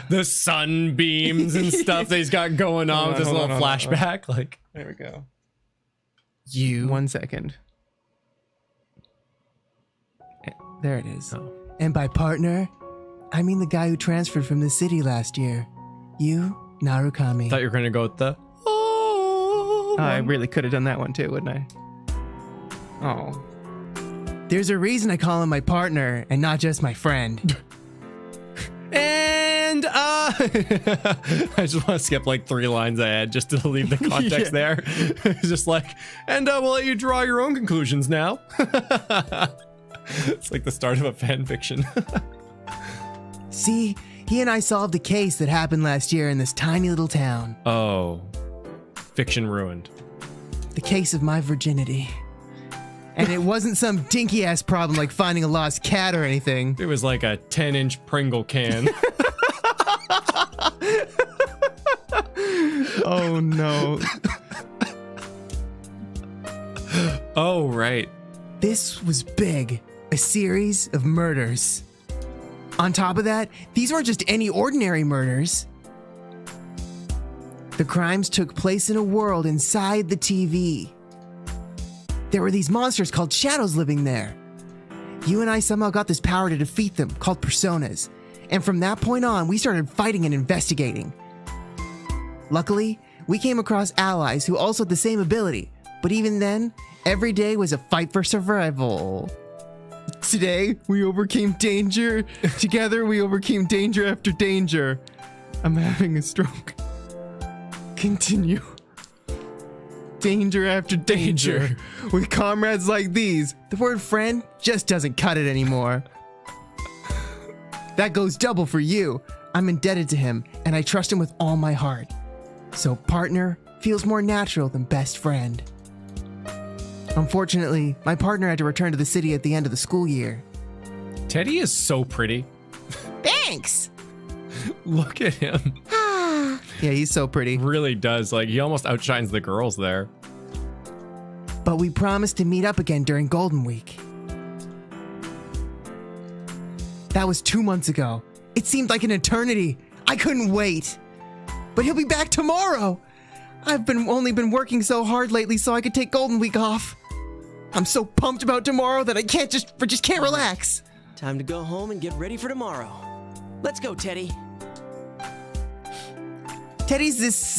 the sunbeams and stuff that he's got going on with this little flashback. Like, There we go. you. 1 second. There it is. Oh. And by partner, I mean the guy who transferred from the city last year. You Narukami. Thought you were gonna go with the. I really could have done that one too, wouldn't I? Oh. There's a reason I call him my partner and not just my friend. And I just want to skip like 3 lines ahead just to leave the context there. It's just like, and we'll let you draw your own conclusions now. It's like the start of a fan fiction. See, he and I solved a case that happened last year in this tiny little town. Oh, fiction ruined. The case of my virginity. And it wasn't some dinky ass problem like finding a lost cat or anything. It was like a 10-inch Pringle can. Oh no. Oh, right. This was big. A series of murders. On top of that, these weren't just any ordinary murders. The crimes took place in a world inside the TV. There were these monsters called shadows living there. You and I somehow got this power to defeat them, called personas. And from that point on, we started fighting and investigating. Luckily, we came across allies who also had the same ability. But even then, every day was a fight for survival. Today, we overcame danger. Together, we overcame danger after danger. I'm having a stroke. Continue. Danger after danger. With comrades like these, the word friend just doesn't cut it anymore. That goes double for you. I'm indebted to him, and I trust him with all my heart. So partner feels more natural than best friend. Unfortunately, my partner had to return to the city at the end of the school year. Teddy is so pretty. Thanks. Look at him. Yeah, he's so pretty. Really does. Like, he almost outshines the girls there. But we promised to meet up again during Golden Week. That was 2 months ago. It seemed like an eternity. I couldn't wait. But he'll be back tomorrow. I've only been working so hard lately so I could take Golden Week off. I'm so pumped about tomorrow that I just can't relax. Time to go home and get ready for tomorrow. Let's go, Teddy. Teddy's this,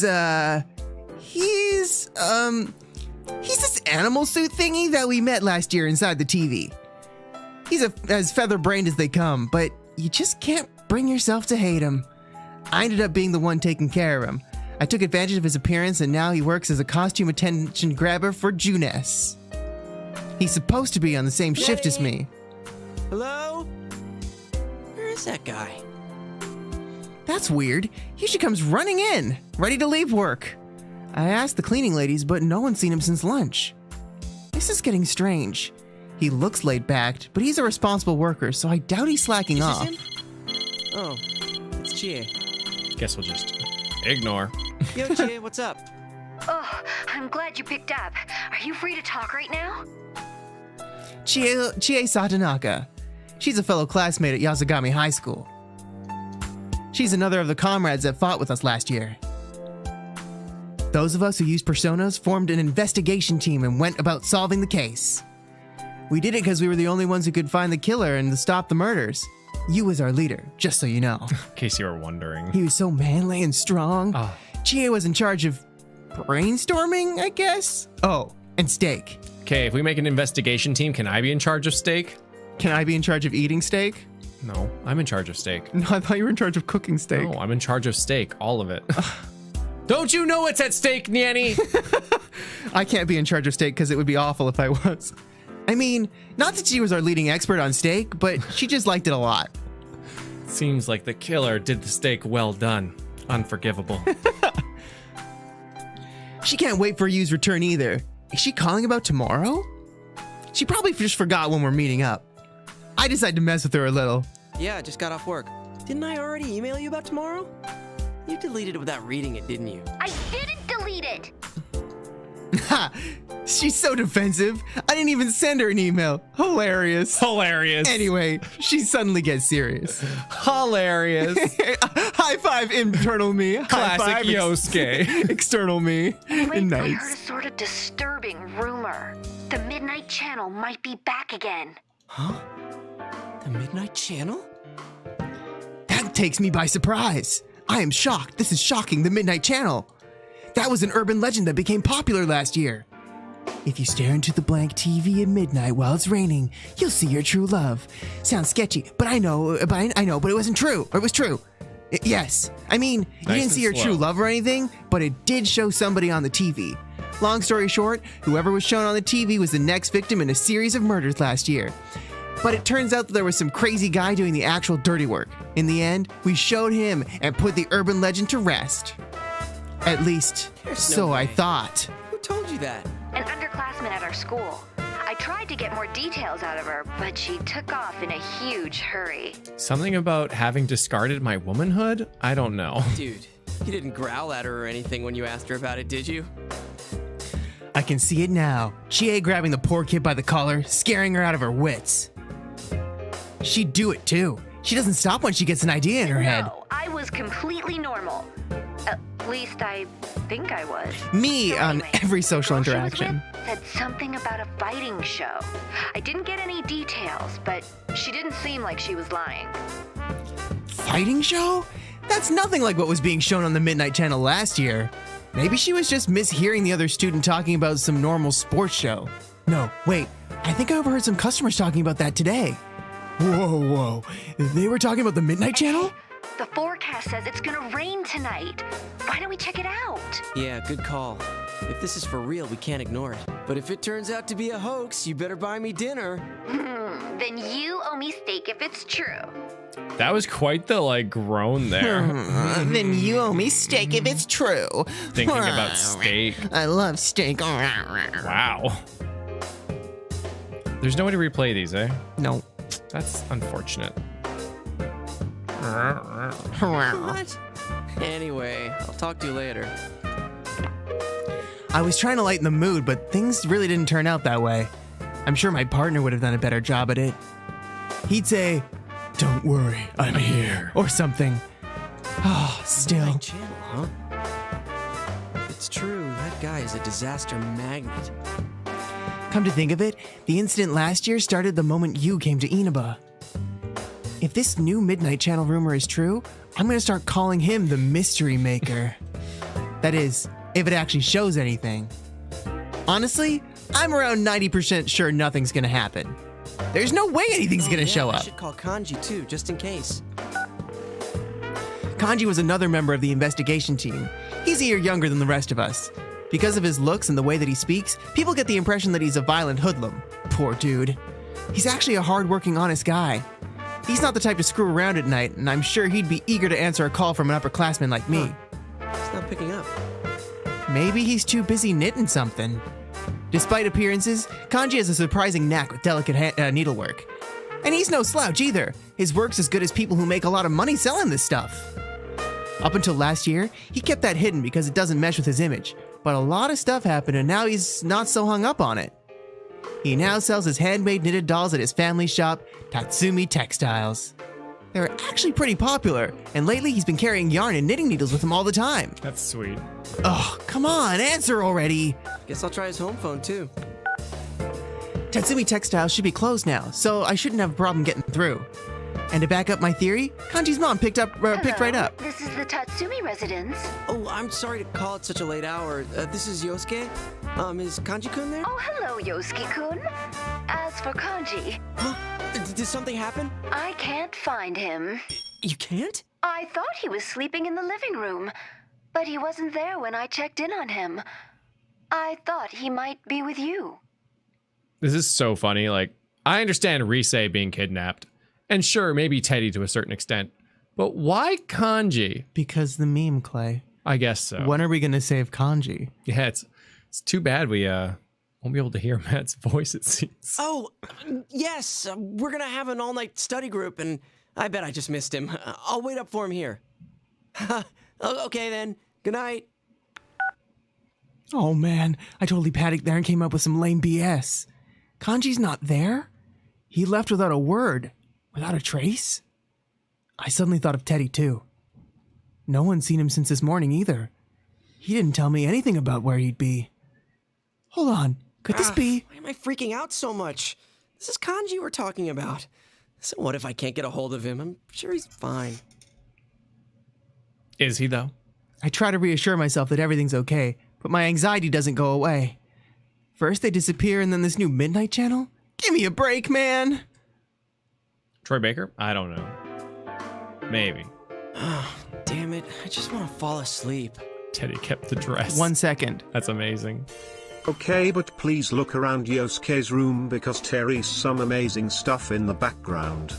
he's this animal suit thingy that we met last year inside the TV. He's as feather-brained as they come, but you just can't bring yourself to hate him. I ended up being the one taking care of him. I took advantage of his appearance, and now he works as a costume attention grabber for Juness. He's supposed to be on the same shift as me. Hello? Where is that guy? That's weird. He usually comes running in, ready to leave work. I asked the cleaning ladies, but no one's seen him since lunch. This is getting strange. He looks laid-backed, but he's a responsible worker, so I doubt he's slacking off. Him? Oh, it's Chie. Guess we'll just ignore. Yo, Chie, what's up? Oh, I'm glad you picked up. Are you free to talk right now? Chie Satanaka. She's a fellow classmate at Yasugami High School. She's another of the comrades that fought with us last year. Those of us who used personas formed an investigation team and went about solving the case. We did it because we were the only ones who could find the killer and stop the murders. You was our leader, just so you know. In case you were wondering. He was so manly and strong. Chie was in charge of brainstorming, I guess? Oh, and steak. Okay, if we make an investigation team, can I be in charge of steak? Can I be in charge of eating steak? No, I'm in charge of steak. No, I thought you were in charge of cooking steak. No, I'm in charge of steak, all of it. Don't you know what's at stake, Nyanny? I can't be in charge of steak because it would be awful if I was. I mean, not that she was our leading expert on steak, but she just liked it a lot. Seems like the killer did the steak well done. Unforgivable. She can't wait for Yu's return either. Is she calling about tomorrow? She probably just forgot when we're meeting up. I decided to mess with her a little. Yeah, I just got off work. Didn't I already email you about tomorrow? You deleted it without reading it, didn't you? I didn't delete it. Ha! She's so defensive. I didn't even send her an email. Hilarious. Hilarious. Anyway, she suddenly gets serious. Hilarious. High five, internal me. High Classic five, Yosuke. External me. Wait, I heard a Nice. sort of disturbing rumor. The Midnight Channel might be back again. Huh? The Midnight Channel? That takes me by surprise. I am shocked. This is shocking. The Midnight Channel. That was an urban legend that became popular last year. If you stare into the blank TV at midnight while it's raining, you'll see your true love. Sounds sketchy, but I know, but it wasn't true. Or it was true. Yes. I mean, you Nice didn't see and your slow. true love or anything, but it did show somebody on the TV. Long story short, whoever was shown on the TV was the next victim in a series of murders last year. But it turns out that there was some crazy guy doing the actual dirty work. In the end, we showed him and put the urban legend to rest. At least, There's no so I way. thought. Who told you that? An underclassman at our school. I tried to get more details out of her, but she took off in a huge hurry. Something about having discarded my womanhood? I don't know. Dude, you didn't growl at her or anything when you asked her about it, did you? I can see it now. Chie grabbing the poor kid by the collar, scaring her out of her wits. She'd do it too. She doesn't stop when she gets an idea in her head. No, I was completely normal. At least I think I was. Me So on anyway, every social the girl she was interaction. with said something about a fighting show. I didn't get any details, but she didn't seem like she was lying. Fighting show? That's nothing like what was being shown on the Midnight Channel last year. Maybe she was just mishearing the other student talking about some normal sports show. No, wait. I think I overheard some customers talking about that today. Whoa. They were talking about the Midnight Channel? The forecast says it's gonna rain tonight. Why don't we check it out? Yeah, good call. If this is for real, we can't ignore it. But if it turns out to be a hoax, you better buy me dinner. Then you owe me steak if it's true. That was quite the, groan there. Then you owe me steak if it's true. Thinking about steak. I love steak. Wow. There's no way to replay these, eh? No. That's unfortunate. What? Anyway, I'll talk to you later. I was trying to lighten the mood, but things really didn't turn out that way. I'm sure my partner would have done a better job at it. He'd say, "Don't worry, I'm here," or something. Oh, still. Midnight Channel, huh? It's true, that guy is a disaster magnet. Come to think of it, the incident last year started the moment you came to Inaba. If this new Midnight Channel rumor is true, I'm gonna start calling him the Mystery Maker. That is, if it actually shows anything. Honestly, I'm around 90% sure nothing's gonna happen. There's no way anything's gonna show I up. should call Kanji too, just in case. Kanji was another member of the investigation team. He's a year younger than the rest of us. Because of his looks and the way that he speaks, people get the impression that he's a violent hoodlum. Poor dude. He's actually a hard-working, honest guy. He's not the type to screw around at night, and I'm sure he'd be eager to answer a call from an upperclassman like me. It's not picking up. Maybe he's too busy knitting something. Despite appearances, Kanji has a surprising knack with delicate needlework. And he's no slouch either. His work's as good as people who make a lot of money selling this stuff. Up until last year, he kept that hidden because it doesn't mesh with his image. But a lot of stuff happened and now he's not so hung up on it. He now sells his handmade knitted dolls at his family shop, Tatsumi Textiles. They're actually pretty popular, and lately he's been carrying yarn and knitting needles with him all the time. That's sweet. Oh, come on, answer already. Guess I'll try his home phone too. Tatsumi Textiles should be closed now, so I shouldn't have a problem getting through. And to back up my theory, Kanji's mom picked right up. This is the Tatsumi residence. Oh, I'm sorry to call at such a late hour. This is Yosuke. Is Kanji-kun there? Oh, hello, Yosuke-kun. As for Kanji, Huh? Did something happen? I can't find him. You can't? I thought he was sleeping in the living room, but he wasn't there when I checked in on him. I thought he might be with you. This is so funny. Like, I understand Risei being kidnapped. And sure, maybe Teddy to a certain extent. But why Kanji? Because the meme, Clay. I guess so. When are we going to save Kanji? Yeah, it's too bad we won't be able to hear Matt's voice, it seems. Oh, yes. We're going to have an all-night study group, and I bet I just missed him. I'll wait up for him here. Okay, then. Good night. Oh, man. I totally panicked there and came up with some lame BS. Kanji's not there? He left without a word. Without a trace? I suddenly thought of Teddy, too. No one's seen him since this morning, either. He didn't tell me anything about where he'd be. Hold on. Could this be... Why am I freaking out so much? This is Kanji we're talking about. So what if I can't get a hold of him? I'm sure he's fine. Is he, though? I try to reassure myself that everything's okay, but my anxiety doesn't go away. First they disappear, and then this new Midnight Channel? Give me a break, man! Troy Baker? I don't know. Maybe. Damn it. I just want to fall asleep. Teddy kept the dress. 1 second. That's amazing. Okay, but please look around Yosuke's room because Terry's some amazing stuff in the background.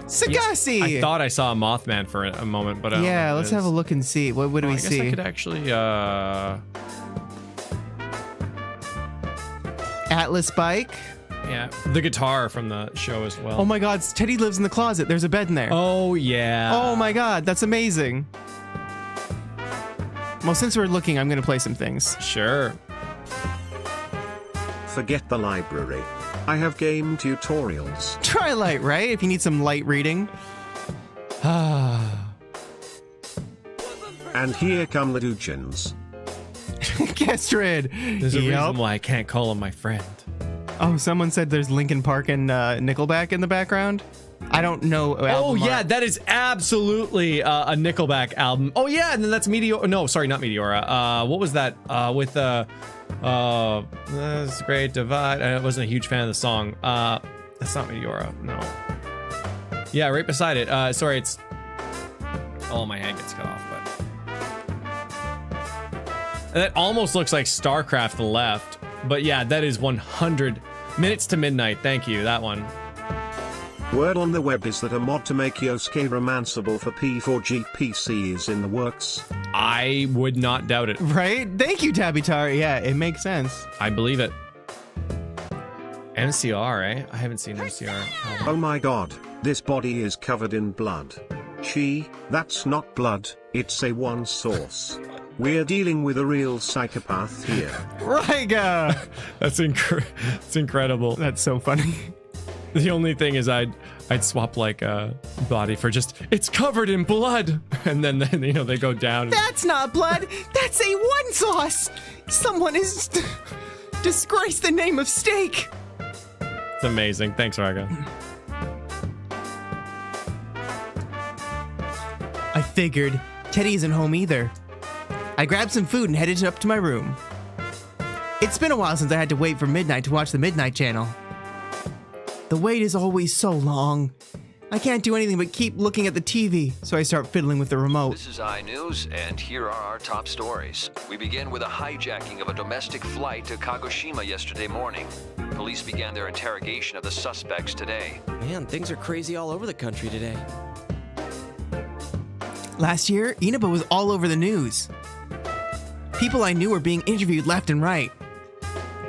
Sagasi! I thought I saw a Mothman for a moment, but I don't know yeah, what it let's is. have a look and see. What do we I guess see? I could actually, Atlas bike. yeah, the guitar from the show as well. Oh my god, Teddy lives in the closet. There's a bed in there. Oh, yeah. Oh my god, that's amazing. Well, since we're looking, I'm going to play some things. Sure. Forget the library. I have game tutorials. Try light, right? If you need some light reading. And here come the Dujins. Gestrid. There's a Yep. reason why I can't call him my friend. Oh, someone said there's Linkin Park and Nickelback in the background. I don't know. Oh, album yeah, art. that is absolutely a Nickelback album. Oh, yeah, and then that's Meteora. No, sorry, not Meteora. What was that? With this Great Divide. I wasn't a huge fan of the song. That's not Meteora. No. Yeah, right beside it. Sorry, it's... Oh, my hand gets cut off, but... And that almost looks like StarCraft to the left. But yeah, that is 100 Minutes to Midnight. Thank you, that one. Word on the web is that a mod to make Yosuke romanceable for P4G PC is in the works. I would not doubt it. Right? Thank you, Tabitari. Yeah, it makes sense. I believe it. MCR, eh? I haven't seen MCR. Oh my god, this body is covered in blood. That's not blood, it's a one source. We're dealing with a real psychopath here. Riga! That's it's incredible. That's so funny. The only thing is I'd swap like a body for just, it's covered in blood. And then you know, they go down. That's not blood. That's a one sauce. Someone has disgraced the name of steak. It's amazing. Thanks, Raga. I figured Teddy isn't home either. I grabbed some food and headed up to my room. It's been a while since I had to wait for midnight to watch the Midnight Channel. The wait is always so long. I can't do anything but keep looking at the TV, so I start fiddling with the remote. This is iNews, and here are our top stories. We begin with a hijacking of a domestic flight to Kagoshima yesterday morning. Police began their interrogation of the suspects today. Man, things are crazy all over the country today. Last year, Inaba was all over the news. People I knew were being interviewed left and right.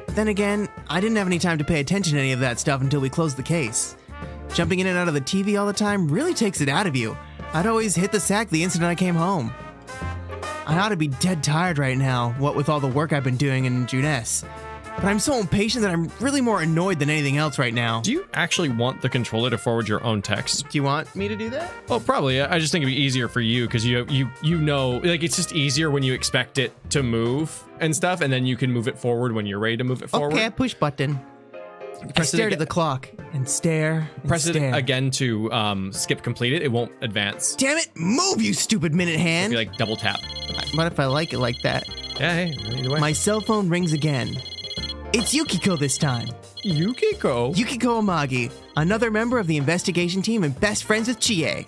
Then again, I didn't have any time to pay attention to any of that stuff until we closed the case. Jumping in and out of the TV all the time really takes it out of you. I'd always hit the sack the instant I came home. I ought to be dead tired right now, what with all the work I've been doing in Junes. But I'm so impatient that I'm really more annoyed than anything else right now. Do you actually want the controller to forward your own text? Do you want me to do that? Oh, probably. I just think it'd be easier for you because you know, like, it's just easier when you expect it to move and stuff, and then you can move it forward when you're ready to move it forward. Okay, I push button. I stared at the clock and stare and Press stare. it again to skip completed. It won't advance. Damn it! Move, you stupid minute hand! If you like double tap. What if I like it like that? Yeah, hey, either way. My cell phone rings again. It's Yukiko this time. Yukiko Amagi, another member of the investigation team and best friends with Chie.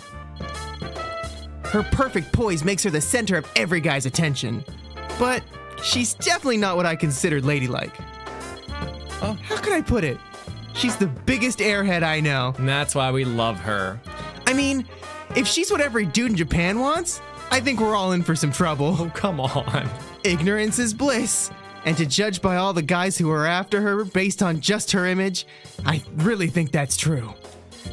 Her perfect poise makes her the center of every guy's attention. But she's definitely not what I considered ladylike. Oh. How can I put it? She's the biggest airhead I know. And that's why we love her. I mean, if she's what every dude in Japan wants, I think we're all in for some trouble. Oh, come on. Ignorance is bliss. And to judge by all the guys who are after her based on just her image, I really think that's true.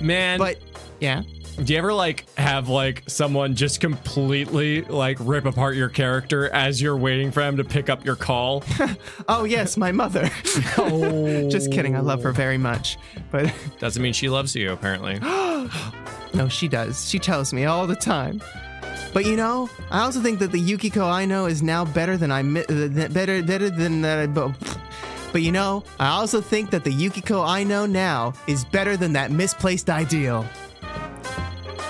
Man. But, yeah? Do you ever, like, have, like, someone just completely, like, rip apart your character as you're waiting for them to pick up your call? Oh, yes, my mother. Oh. Just kidding, I love her very much. But doesn't mean she loves you, apparently. No, she does. She tells me all the time. But you know, I also think that the Yukiko I know is now better than But you know, I also think that the Yukiko I know now is better than that misplaced ideal.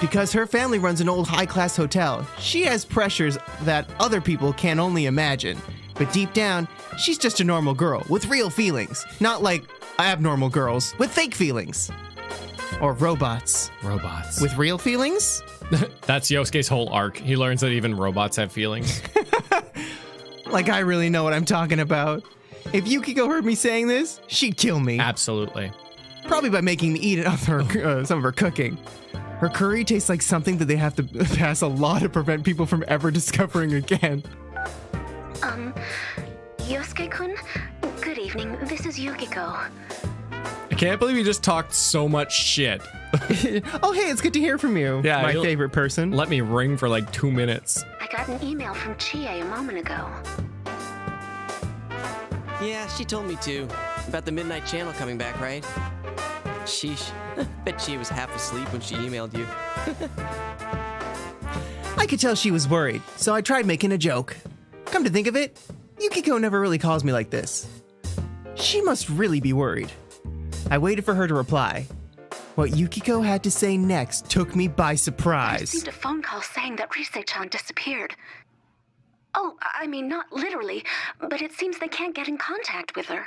Because her family runs an old high-class hotel, she has pressures that other people can only imagine. But deep down, she's just a normal girl with real feelings. Not like abnormal girls with fake feelings. Or robots. Robots. With real feelings? That's Yosuke's whole arc. He learns that even robots have feelings. Like I really know what I'm talking about. If Yukiko heard me saying this, she'd kill me. Absolutely. Probably by making me eat some of her cooking. Her curry tastes like something that they have to pass a law to prevent people from ever discovering again. Yosuke-kun? Good evening. This is Yukiko. I can't believe you just talked so much shit. Oh, hey, it's good to hear from you. Yeah, my favorite person. Let me ring for like 2 minutes. I got an email from Chie a moment ago. Yeah, she told me too. About the Midnight Channel coming back, right? Sheesh. Bet she was half asleep when she emailed you. I could tell she was worried, so I tried making a joke. Come to think of it, Yukiko never really calls me like this. She must really be worried. I waited for her to reply. What Yukiko had to say next took me by I surprise. received a phone call saying that Rise-chan disappeared. Oh, I mean, not literally, but it seems they can't get in contact with her.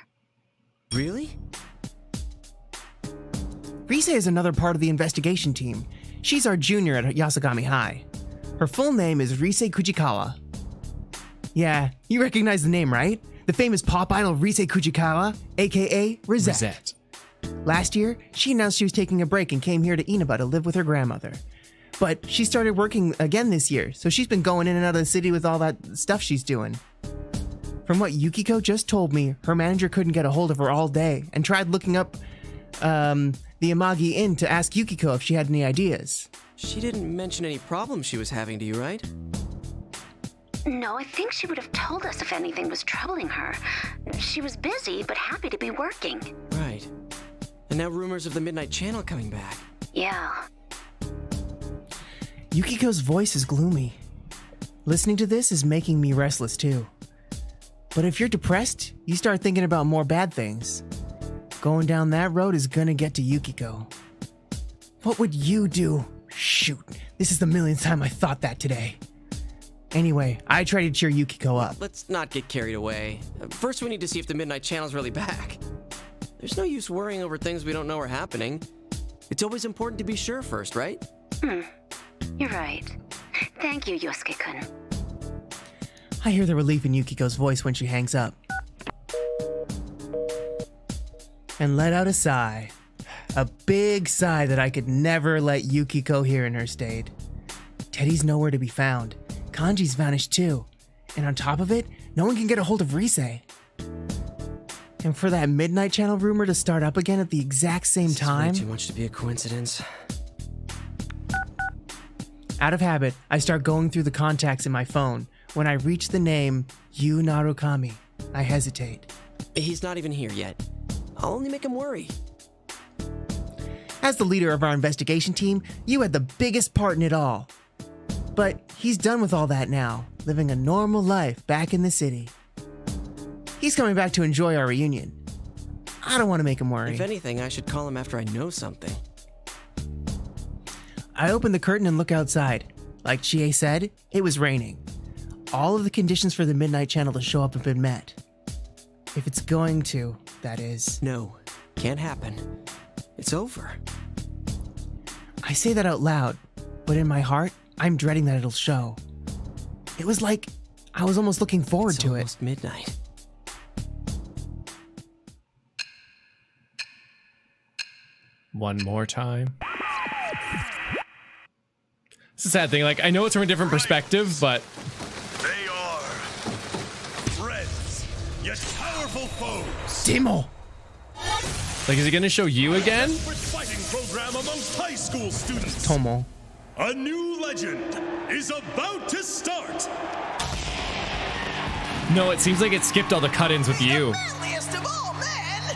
Really? Rise is another part of the investigation team. She's our junior at Yasogami High. Her full name is Rise Kujikawa. Yeah, you recognize the name, right? The famous pop idol Rise Kujikawa, aka Rosette. Last year, she announced she was taking a break and came here to Inaba to live with her grandmother. But she started working again this year, so she's been going in and out of the city with all that stuff she's doing. From what Yukiko just told me, her manager couldn't get a hold of her all day and tried looking up the Amagi Inn to ask Yukiko if she had any ideas. She didn't mention any problems she was having to you, right? No, I think she would have told us if anything was troubling her. She was busy, but happy to be working. Right. And now rumors of the Midnight Channel coming back. Yeah. Yukiko's voice is gloomy. Listening to this is making me restless too. But if you're depressed, you start thinking about more bad things. Going down that road is gonna get to Yukiko. What would you do? Shoot, this is the millionth time I thought that today. Anyway, I try to cheer Yukiko up. Let's not get carried away. First, we need to see if the Midnight Channel's really back. There's no use worrying over things we don't know are happening. It's always important to be sure first, right? You're right. Thank you, Yosuke-kun. I hear the relief in Yukiko's voice when she hangs up. And let out a sigh. A big sigh that I could never let Yukiko hear in her state. Teddy's nowhere to be found. Kanji's vanished too. And on top of it, no one can get a hold of Rise. And for that Midnight Channel rumor to start up again at the exact same time... Way too much to be a coincidence. Out of habit, I start going through the contacts in my phone. When I reach the name Yu Narukami, I hesitate. He's not even here yet. I'll only make him worry. As the leader of our investigation team, you had the biggest part in it all. But he's done with all that now, living a normal life back in the city. He's coming back to enjoy our reunion. I don't want to make him worry. If anything, I should call him after I know something. I open the curtain and look outside. Like Chie said, it was raining. All of the conditions for the Midnight Channel to show up have been met. If it's going to, that is. No, can't happen. It's over. I say that out loud, but in my heart, I'm dreading that it'll show. It was like I was almost looking forward to it. It's almost midnight. One more time. It's a sad thing. Like, I know it's from a different perspective, but They are friends, yet powerful foes. Timo! like, is he gonna show you again? Fighting program amongst high school students. Tomo. A new legend is about to start. No, it seems like it skipped all the cut-ins with you. Manliest of all men!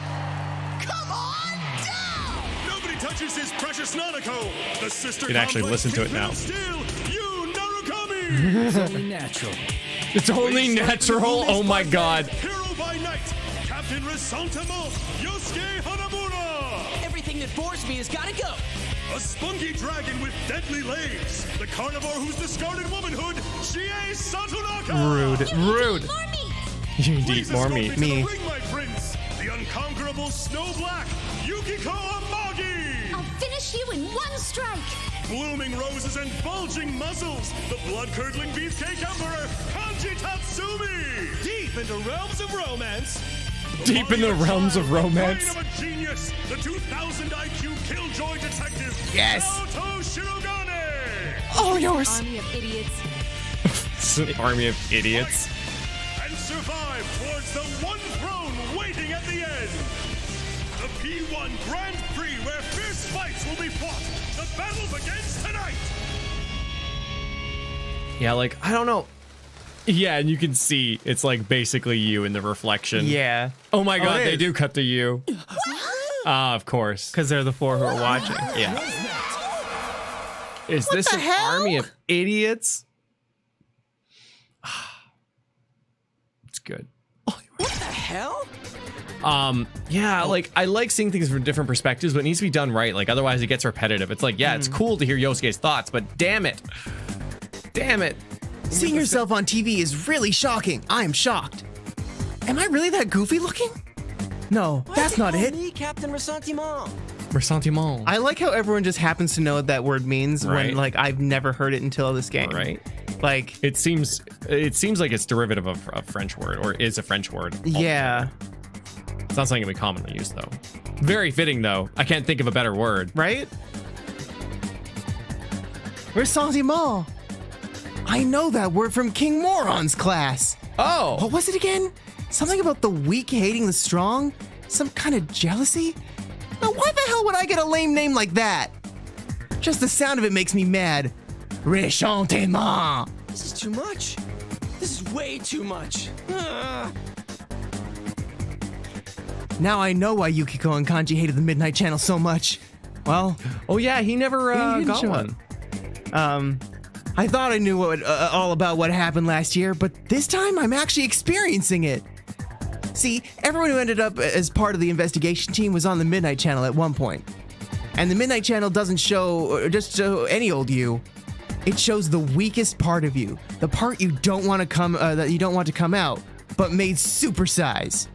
Come on down! Nobody touches his precious Nanako. The sister You can actually complex listen to it now. Steel, Yu Narukami. It's only natural. It's only natural. Oh my god. Hero by night, Captain Resentiment, Yosuke Hanamura. Everything that bores me has gotta go. A spunky dragon with deadly legs. The carnivore who's discarded womanhood, Chie Satonaka. Rude. You need to eat more meat. Me. Ring, my prince. The unconquerable snow black, Yukiko Amagi. I'll finish you in one strike. Blooming roses and bulging muzzles. The blood-curdling beefcake emperor, Kanji Tatsumi. Deep into realms of romance. Deep in the realms of romance. Brain of a genius. The 2000 IQ killjoy detective. Yes. Naoto Shirogane. All yours. Army of idiots. It's an army of idiots. And survive towards the one throne waiting at the end. The P1 Grand Prix where fierce fights will be fought. The battle begins tonight. Yeah, like, I don't know. Yeah, and you can see it's like basically you in the reflection. Yeah. Oh my god, it they is. do cut to you. Of course. Because they're the four who are watching. Yeah. Is this an army of idiots? It's good. What the hell? Yeah, like, I like seeing things from different perspectives, but it needs to be done right. Like, otherwise it gets repetitive. It's like, yeah, it's cool to hear Yosuke's thoughts, but damn it. Damn it. Seeing yourself on TV is really shocking. I am shocked. Am I really that goofy looking? No, that's not it. Me, Captain Resentiment. Ressentiment. I like how everyone just happens to know what that word means Right. when, like, I've never heard it until this game. Right. Like, It seems like it's derivative of a French word, or is a French word. yeah. It's not something we commonly use, though. Very fitting, though. I can't think of a better word. Right? Ressentiment. I know that word from King Moron's class. Oh. What was it again? Something about the weak hating the strong? Some kind of jealousy? Now, why the hell would I get a lame name like that? Just the sound of it makes me mad. Ressentiment. This is too much. This is way too much. Ugh. Now I know why Yukiko and Kanji hated the Midnight Channel so much. Well, Oh yeah, he never he didn't got show one. I thought I knew all about what happened last year, but this time I'm actually experiencing it. See, everyone who ended up as part of the investigation team was on the Midnight Channel at one point. And the Midnight Channel doesn't show just any old you. It shows the weakest part of you, the part you don't want to come out, but made supersize.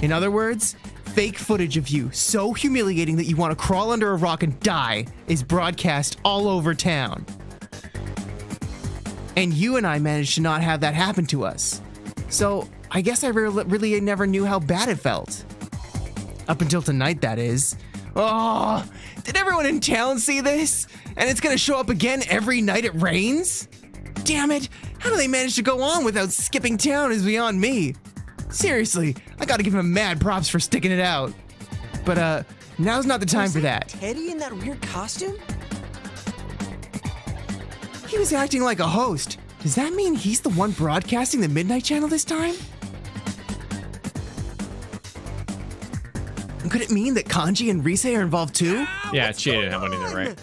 In other words, fake footage of you so humiliating that you want to crawl under a rock and die is broadcast all over town. And you and I managed to not have that happen to us. So I guess I really never knew how bad it felt. Up until tonight, that is. Oh, did everyone in town see this? And it's gonna show up again every night it rains? Damn it, how do they manage to go on without skipping town is beyond me. Seriously, I gotta give him mad props for sticking it out. But now's not the time for that. Teddy in that weird costume? He was acting like a host. Does that mean he's the one broadcasting the Midnight Channel this time? Could it mean that Kanji and Rise are involved too? Yeah, she didn't have one either, right?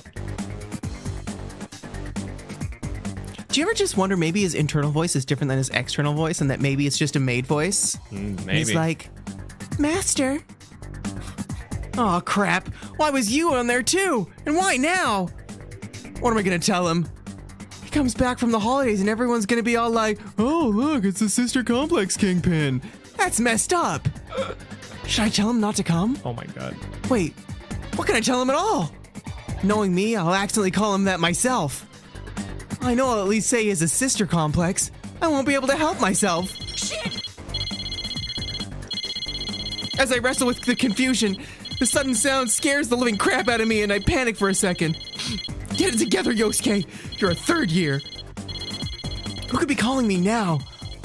Do you ever just wonder maybe his internal voice is different than his external voice and that maybe it's just a made voice? Maybe. He's like, Master. Oh crap, why was you on there too? And why now? What am I gonna tell him? He comes back from the holidays and everyone's gonna be all like, oh look, it's the Sister Complex Kingpin. That's messed up. Should I tell him not to come? Oh my god. Wait, what can I tell him at all? Knowing me, I'll accidentally call him that myself. I know I'll at least say he has a sister complex. I won't be able to help myself. Shit! As I wrestle with the confusion, the sudden sound scares the living crap out of me and I panic for a second. Get it together, Yosuke. You're a third year. Who could be calling me now?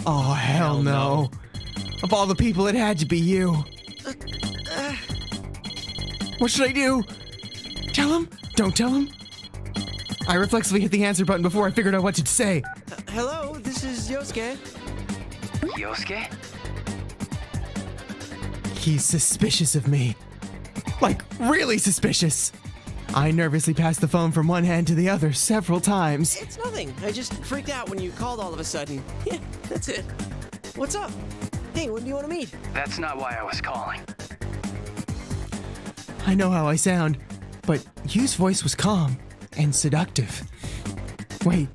Oh, hell no. Of all the people, it had to be you. What should I do? Tell him? Don't tell him? I reflexively hit the answer button before I figured out what to say. Hello, this is Yosuke. Yosuke? He's suspicious of me. Like, really suspicious. I nervously passed the phone from one hand to the other several times. It's nothing. I just freaked out when you called all of a sudden. Yeah, that's it. What's up? Hey, when do you want to meet? That's not why I was calling. I know how I sound, but Yu's voice was calm and seductive. Wait,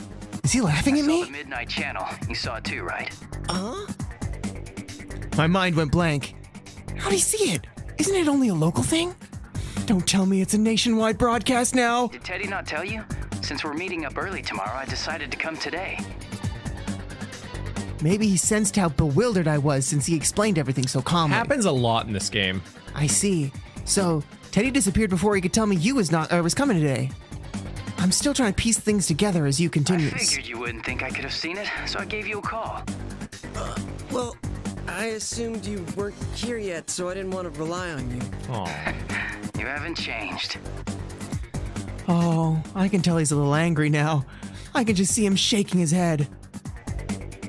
is he laughing at me? The Midnight Channel. You saw it too, right? Huh? My mind went blank. How'd he see it? Isn't it only a local thing? Don't tell me it's a nationwide broadcast now. Did Teddy not tell you? Since we're meeting up early tomorrow, I decided to come today. Maybe he sensed how bewildered I was since he explained everything so calmly. Happens a lot in this game. I see. So, Teddy disappeared before he could tell me you was coming today. I'm still trying to piece things together as you continues. I figured you wouldn't think I could have seen it, so I gave you a call. Well, I assumed you weren't here yet, so I didn't want to rely on you. Aw. You haven't changed. Oh, I can tell he's a little angry now. I can just see him shaking his head.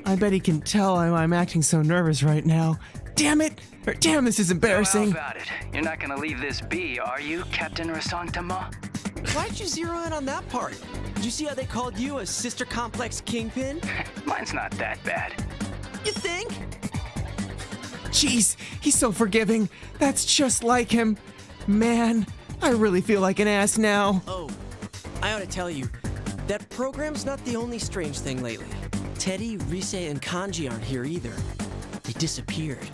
I bet he can tell I'm acting so nervous right now. Damn it! Damn, this is embarrassing. So how about it? You're not gonna leave this be, are you, Captain Ressentiment? Why'd you zero in on that part? Did you see how they called you a Sister Complex Kingpin? Mine's not that bad. You think? Jeez, he's so forgiving. That's just like him. Man, I really feel like an ass now. Oh, I ought to tell you, that program's not the only strange thing lately. Teddy, Rise, and Kanji aren't here either. They disappeared.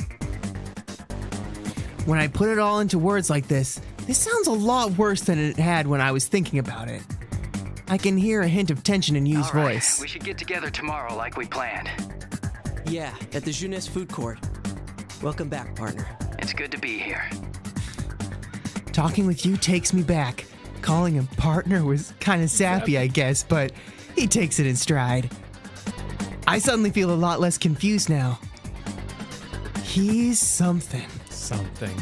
When I put it all into words like this sounds a lot worse than it had when I was thinking about it. I can hear a hint of tension in Yu's voice. We should get together tomorrow like we planned. Yeah, at the Jeunesse food court. Welcome back, partner. It's good to be here. Talking with you takes me back. Calling him partner was kind of sappy, I guess, but he takes it in stride. I suddenly feel a lot less confused now. He's something. Something.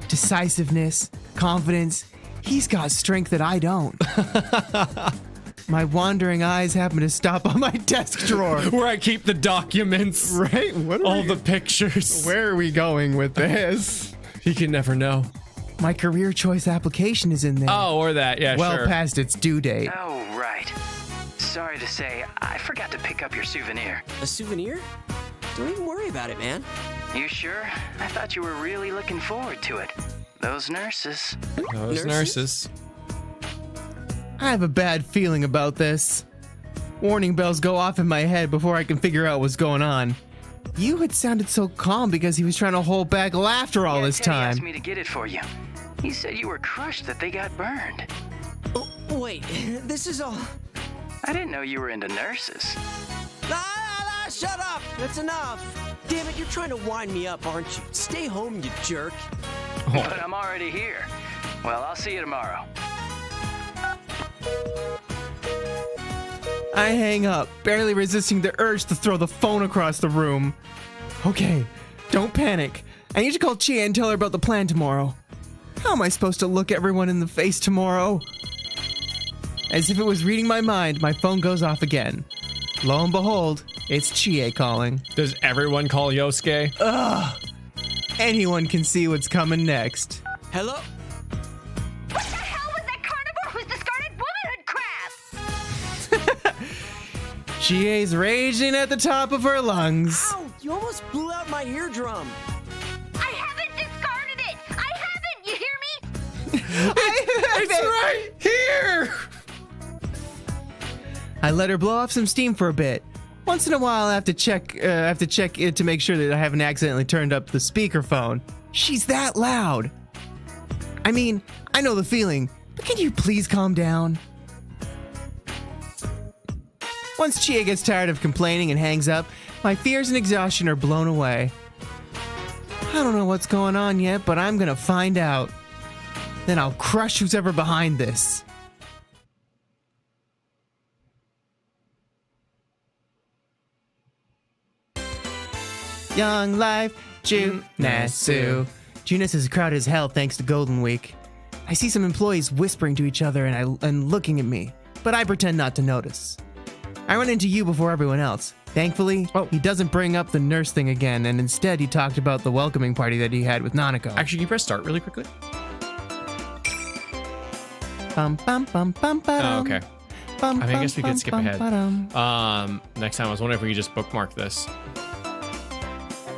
Decisiveness, confidence. He's got strength that I don't. My wandering eyes happen to stop on my desk drawer. Where I keep the documents. Right? What are all the pictures. Where are we going with this? He can never know. My career choice application is in there. Oh, or that. Yeah, well sure. past its due date. Oh, right. Sorry to say, I forgot to pick up your souvenir. A souvenir? Don't even worry about it, man. You sure? I thought you were really looking forward to it. Those nurses. Those nurses. I have a bad feeling about this. Warning bells go off in my head before I can figure out what's going on. You had sounded so calm because he was trying to hold back laughter all this Teddy time. asked me to get it for you. He said you were crushed that they got burned. Oh, wait, this is all... I didn't know you were into nurses. Shut up! That's enough! Damn it, you're trying to wind me up, aren't you? Stay home, you jerk. But I'm already here. Well, I'll see you tomorrow. I hang up, barely resisting the urge to throw the phone across the room. Okay, don't panic. I need to call Chia and tell her about the plan tomorrow. How am I supposed to look everyone in the face tomorrow? As if it was reading my mind, my phone goes off again. Lo and behold, it's Chie calling. Does everyone call Yosuke? Ugh. Anyone can see what's coming next. Hello? What the hell was that carnivore who's discarded womanhood crap? Chie's raging at the top of her lungs. Ow! You almost blew out my eardrum. I haven't discarded it! I haven't! You hear me? It's right here! I let her blow off some steam for a bit. Once in a while, I have to check it to make sure that I haven't accidentally turned up the speakerphone. She's that loud. I mean, I know the feeling, but can you please calm down? Once Chia gets tired of complaining and hangs up, my fears and exhaustion are blown away. I don't know what's going on yet, but I'm gonna find out. Then I'll crush who's ever behind this. Young Life, Junasu. Junas is crowded as hell thanks to Golden Week. I see some employees whispering to each other and looking at me, but I pretend not to notice. I run into you before everyone else. Thankfully, he doesn't bring up the nurse thing again, and instead he talked about the welcoming party that he had with Nanako. Actually, can you press start really quickly? Bum, bum, bum, bum, Oh, okay. Bum, I mean, I guess we bum, could skip bum, ahead. Next time, I was wondering if we could just bookmark this.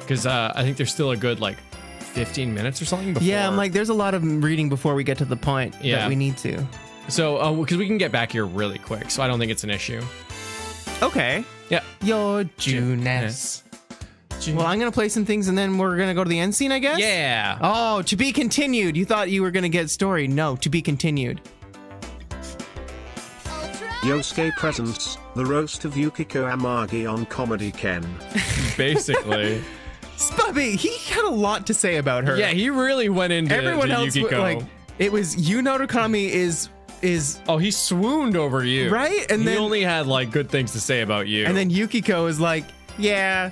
Because I think there's still a good, 15 minutes or something before. Yeah, I'm like, there's a lot of reading before we get to the point that we need to. So, because we can get back here really quick, so I don't think it's an issue. Okay. Yeah. Your Junas. Well, I'm going to play some things and then we're going to go to the end scene, I guess? Yeah. Oh, to be continued. You thought you were going to get story. No, to be continued. Yosuke presents the roast of Yukiko Amagi on Comedy Ken. Basically. Spubby, he had a lot to say about her. Yeah, he really went into everyone else. Yukiko. It was Notakami is. Oh, he swooned over you, right? And he only had good things to say about you. And then Yukiko is like, yeah,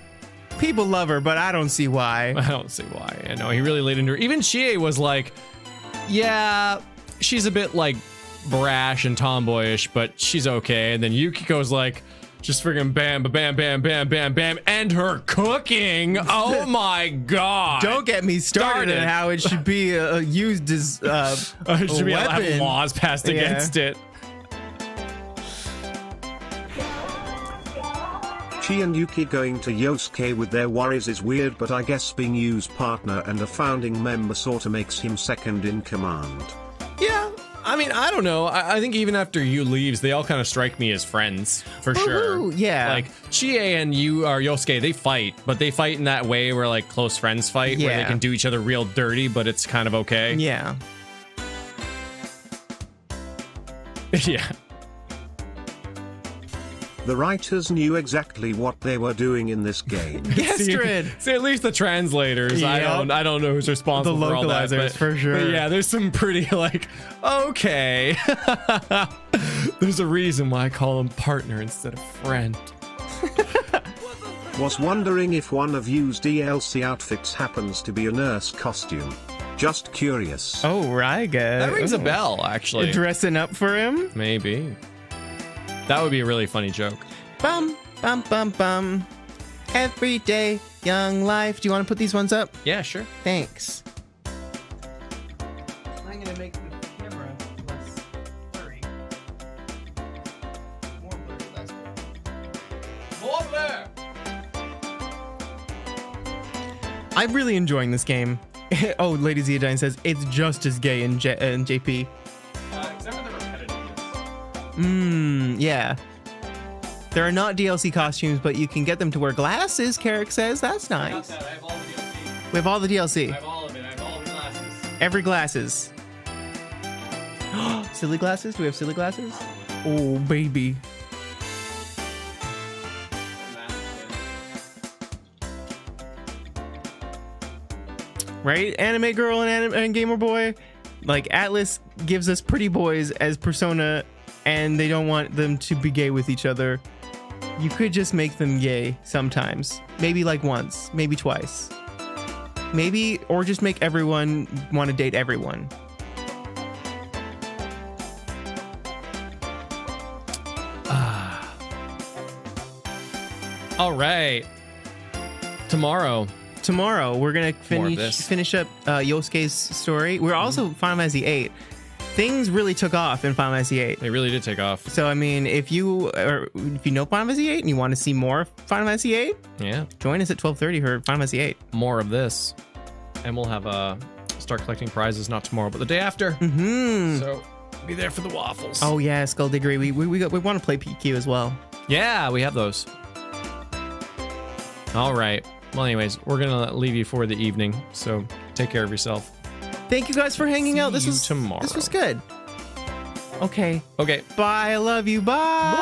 people love her, but I don't see why. I don't see why. I know he really laid into her. Even Chie was like, yeah, she's a bit brash and tomboyish, but she's okay. And then Yukiko's like, just friggin' bam, bam, bam, bam, bam, bam, and her cooking. Oh my god! Don't get me started on how it should be used as it should be have laws passed against it. Chi and Yuki going to Yosuke with their worries is weird, but I guess being Yu's partner and a founding member sorta makes him second in command. Yeah. I mean, I don't know. I think even after Yu leaves, they all kind of strike me as friends, for sure. Yeah. Chie and Yosuke, they fight, but they fight in that way where, close friends fight, where they can do each other real dirty, but it's kind of okay. Yeah. Yeah. The writers knew exactly what they were doing in this game. Gestrid. See, at least the translators. Yep. I don't know who's responsible the for all that. Localizers, for sure. But yeah, there's some pretty okay. There's a reason why I call him partner instead of friend. Was wondering if one of you's DLC outfits happens to be a nurse costume. Just curious. Oh, Ryga. That rings a bell, actually. You're dressing up for him? Maybe. That would be a really funny joke. Bum, bum, bum, bum. Everyday young life. Do you want to put these ones up? Yeah, sure. Thanks. I'm going to make the camera less blurry. More blurry, less blurry. More blur! I'm really enjoying this game. Oh, Lady Zeodine says it's just as gay in JP. Except for the repetitiveness. Yeah. There are not DLC costumes, but you can get them to wear glasses, Carrick says. That's nice. I have all the DLC. We have all the DLC. I have all of it. I have all the glasses. Every glasses. Silly glasses? Do we have silly glasses? Oh, baby. Right? Anime girl and gamer boy. Like, Atlas gives us pretty boys as persona, and they don't want them to be gay with each other. You could just make them gay sometimes. Maybe like once, maybe twice. Maybe, or just make everyone want to date everyone. All right. Tomorrow We're gonna finish up Yosuke's story. We're also Final Fantasy VIII. Things really took off in Final Fantasy VIII. They really did take off. So I mean, if you know Final Fantasy VIII and you want to see more Final Fantasy VIII, yeah, join us at 12:30 for Final Fantasy VIII. More of this, and we'll have start collecting prizes not tomorrow, but the day after. So be there for the waffles. Oh yeah, Skullduggery. We want to play PQ as well. Yeah, we have those. All right. Well, anyways, we're gonna leave you for the evening. So take care of yourself. Thank you guys for hanging out. This was tomorrow. This was good. Okay. Okay. Bye. I love you. Bye.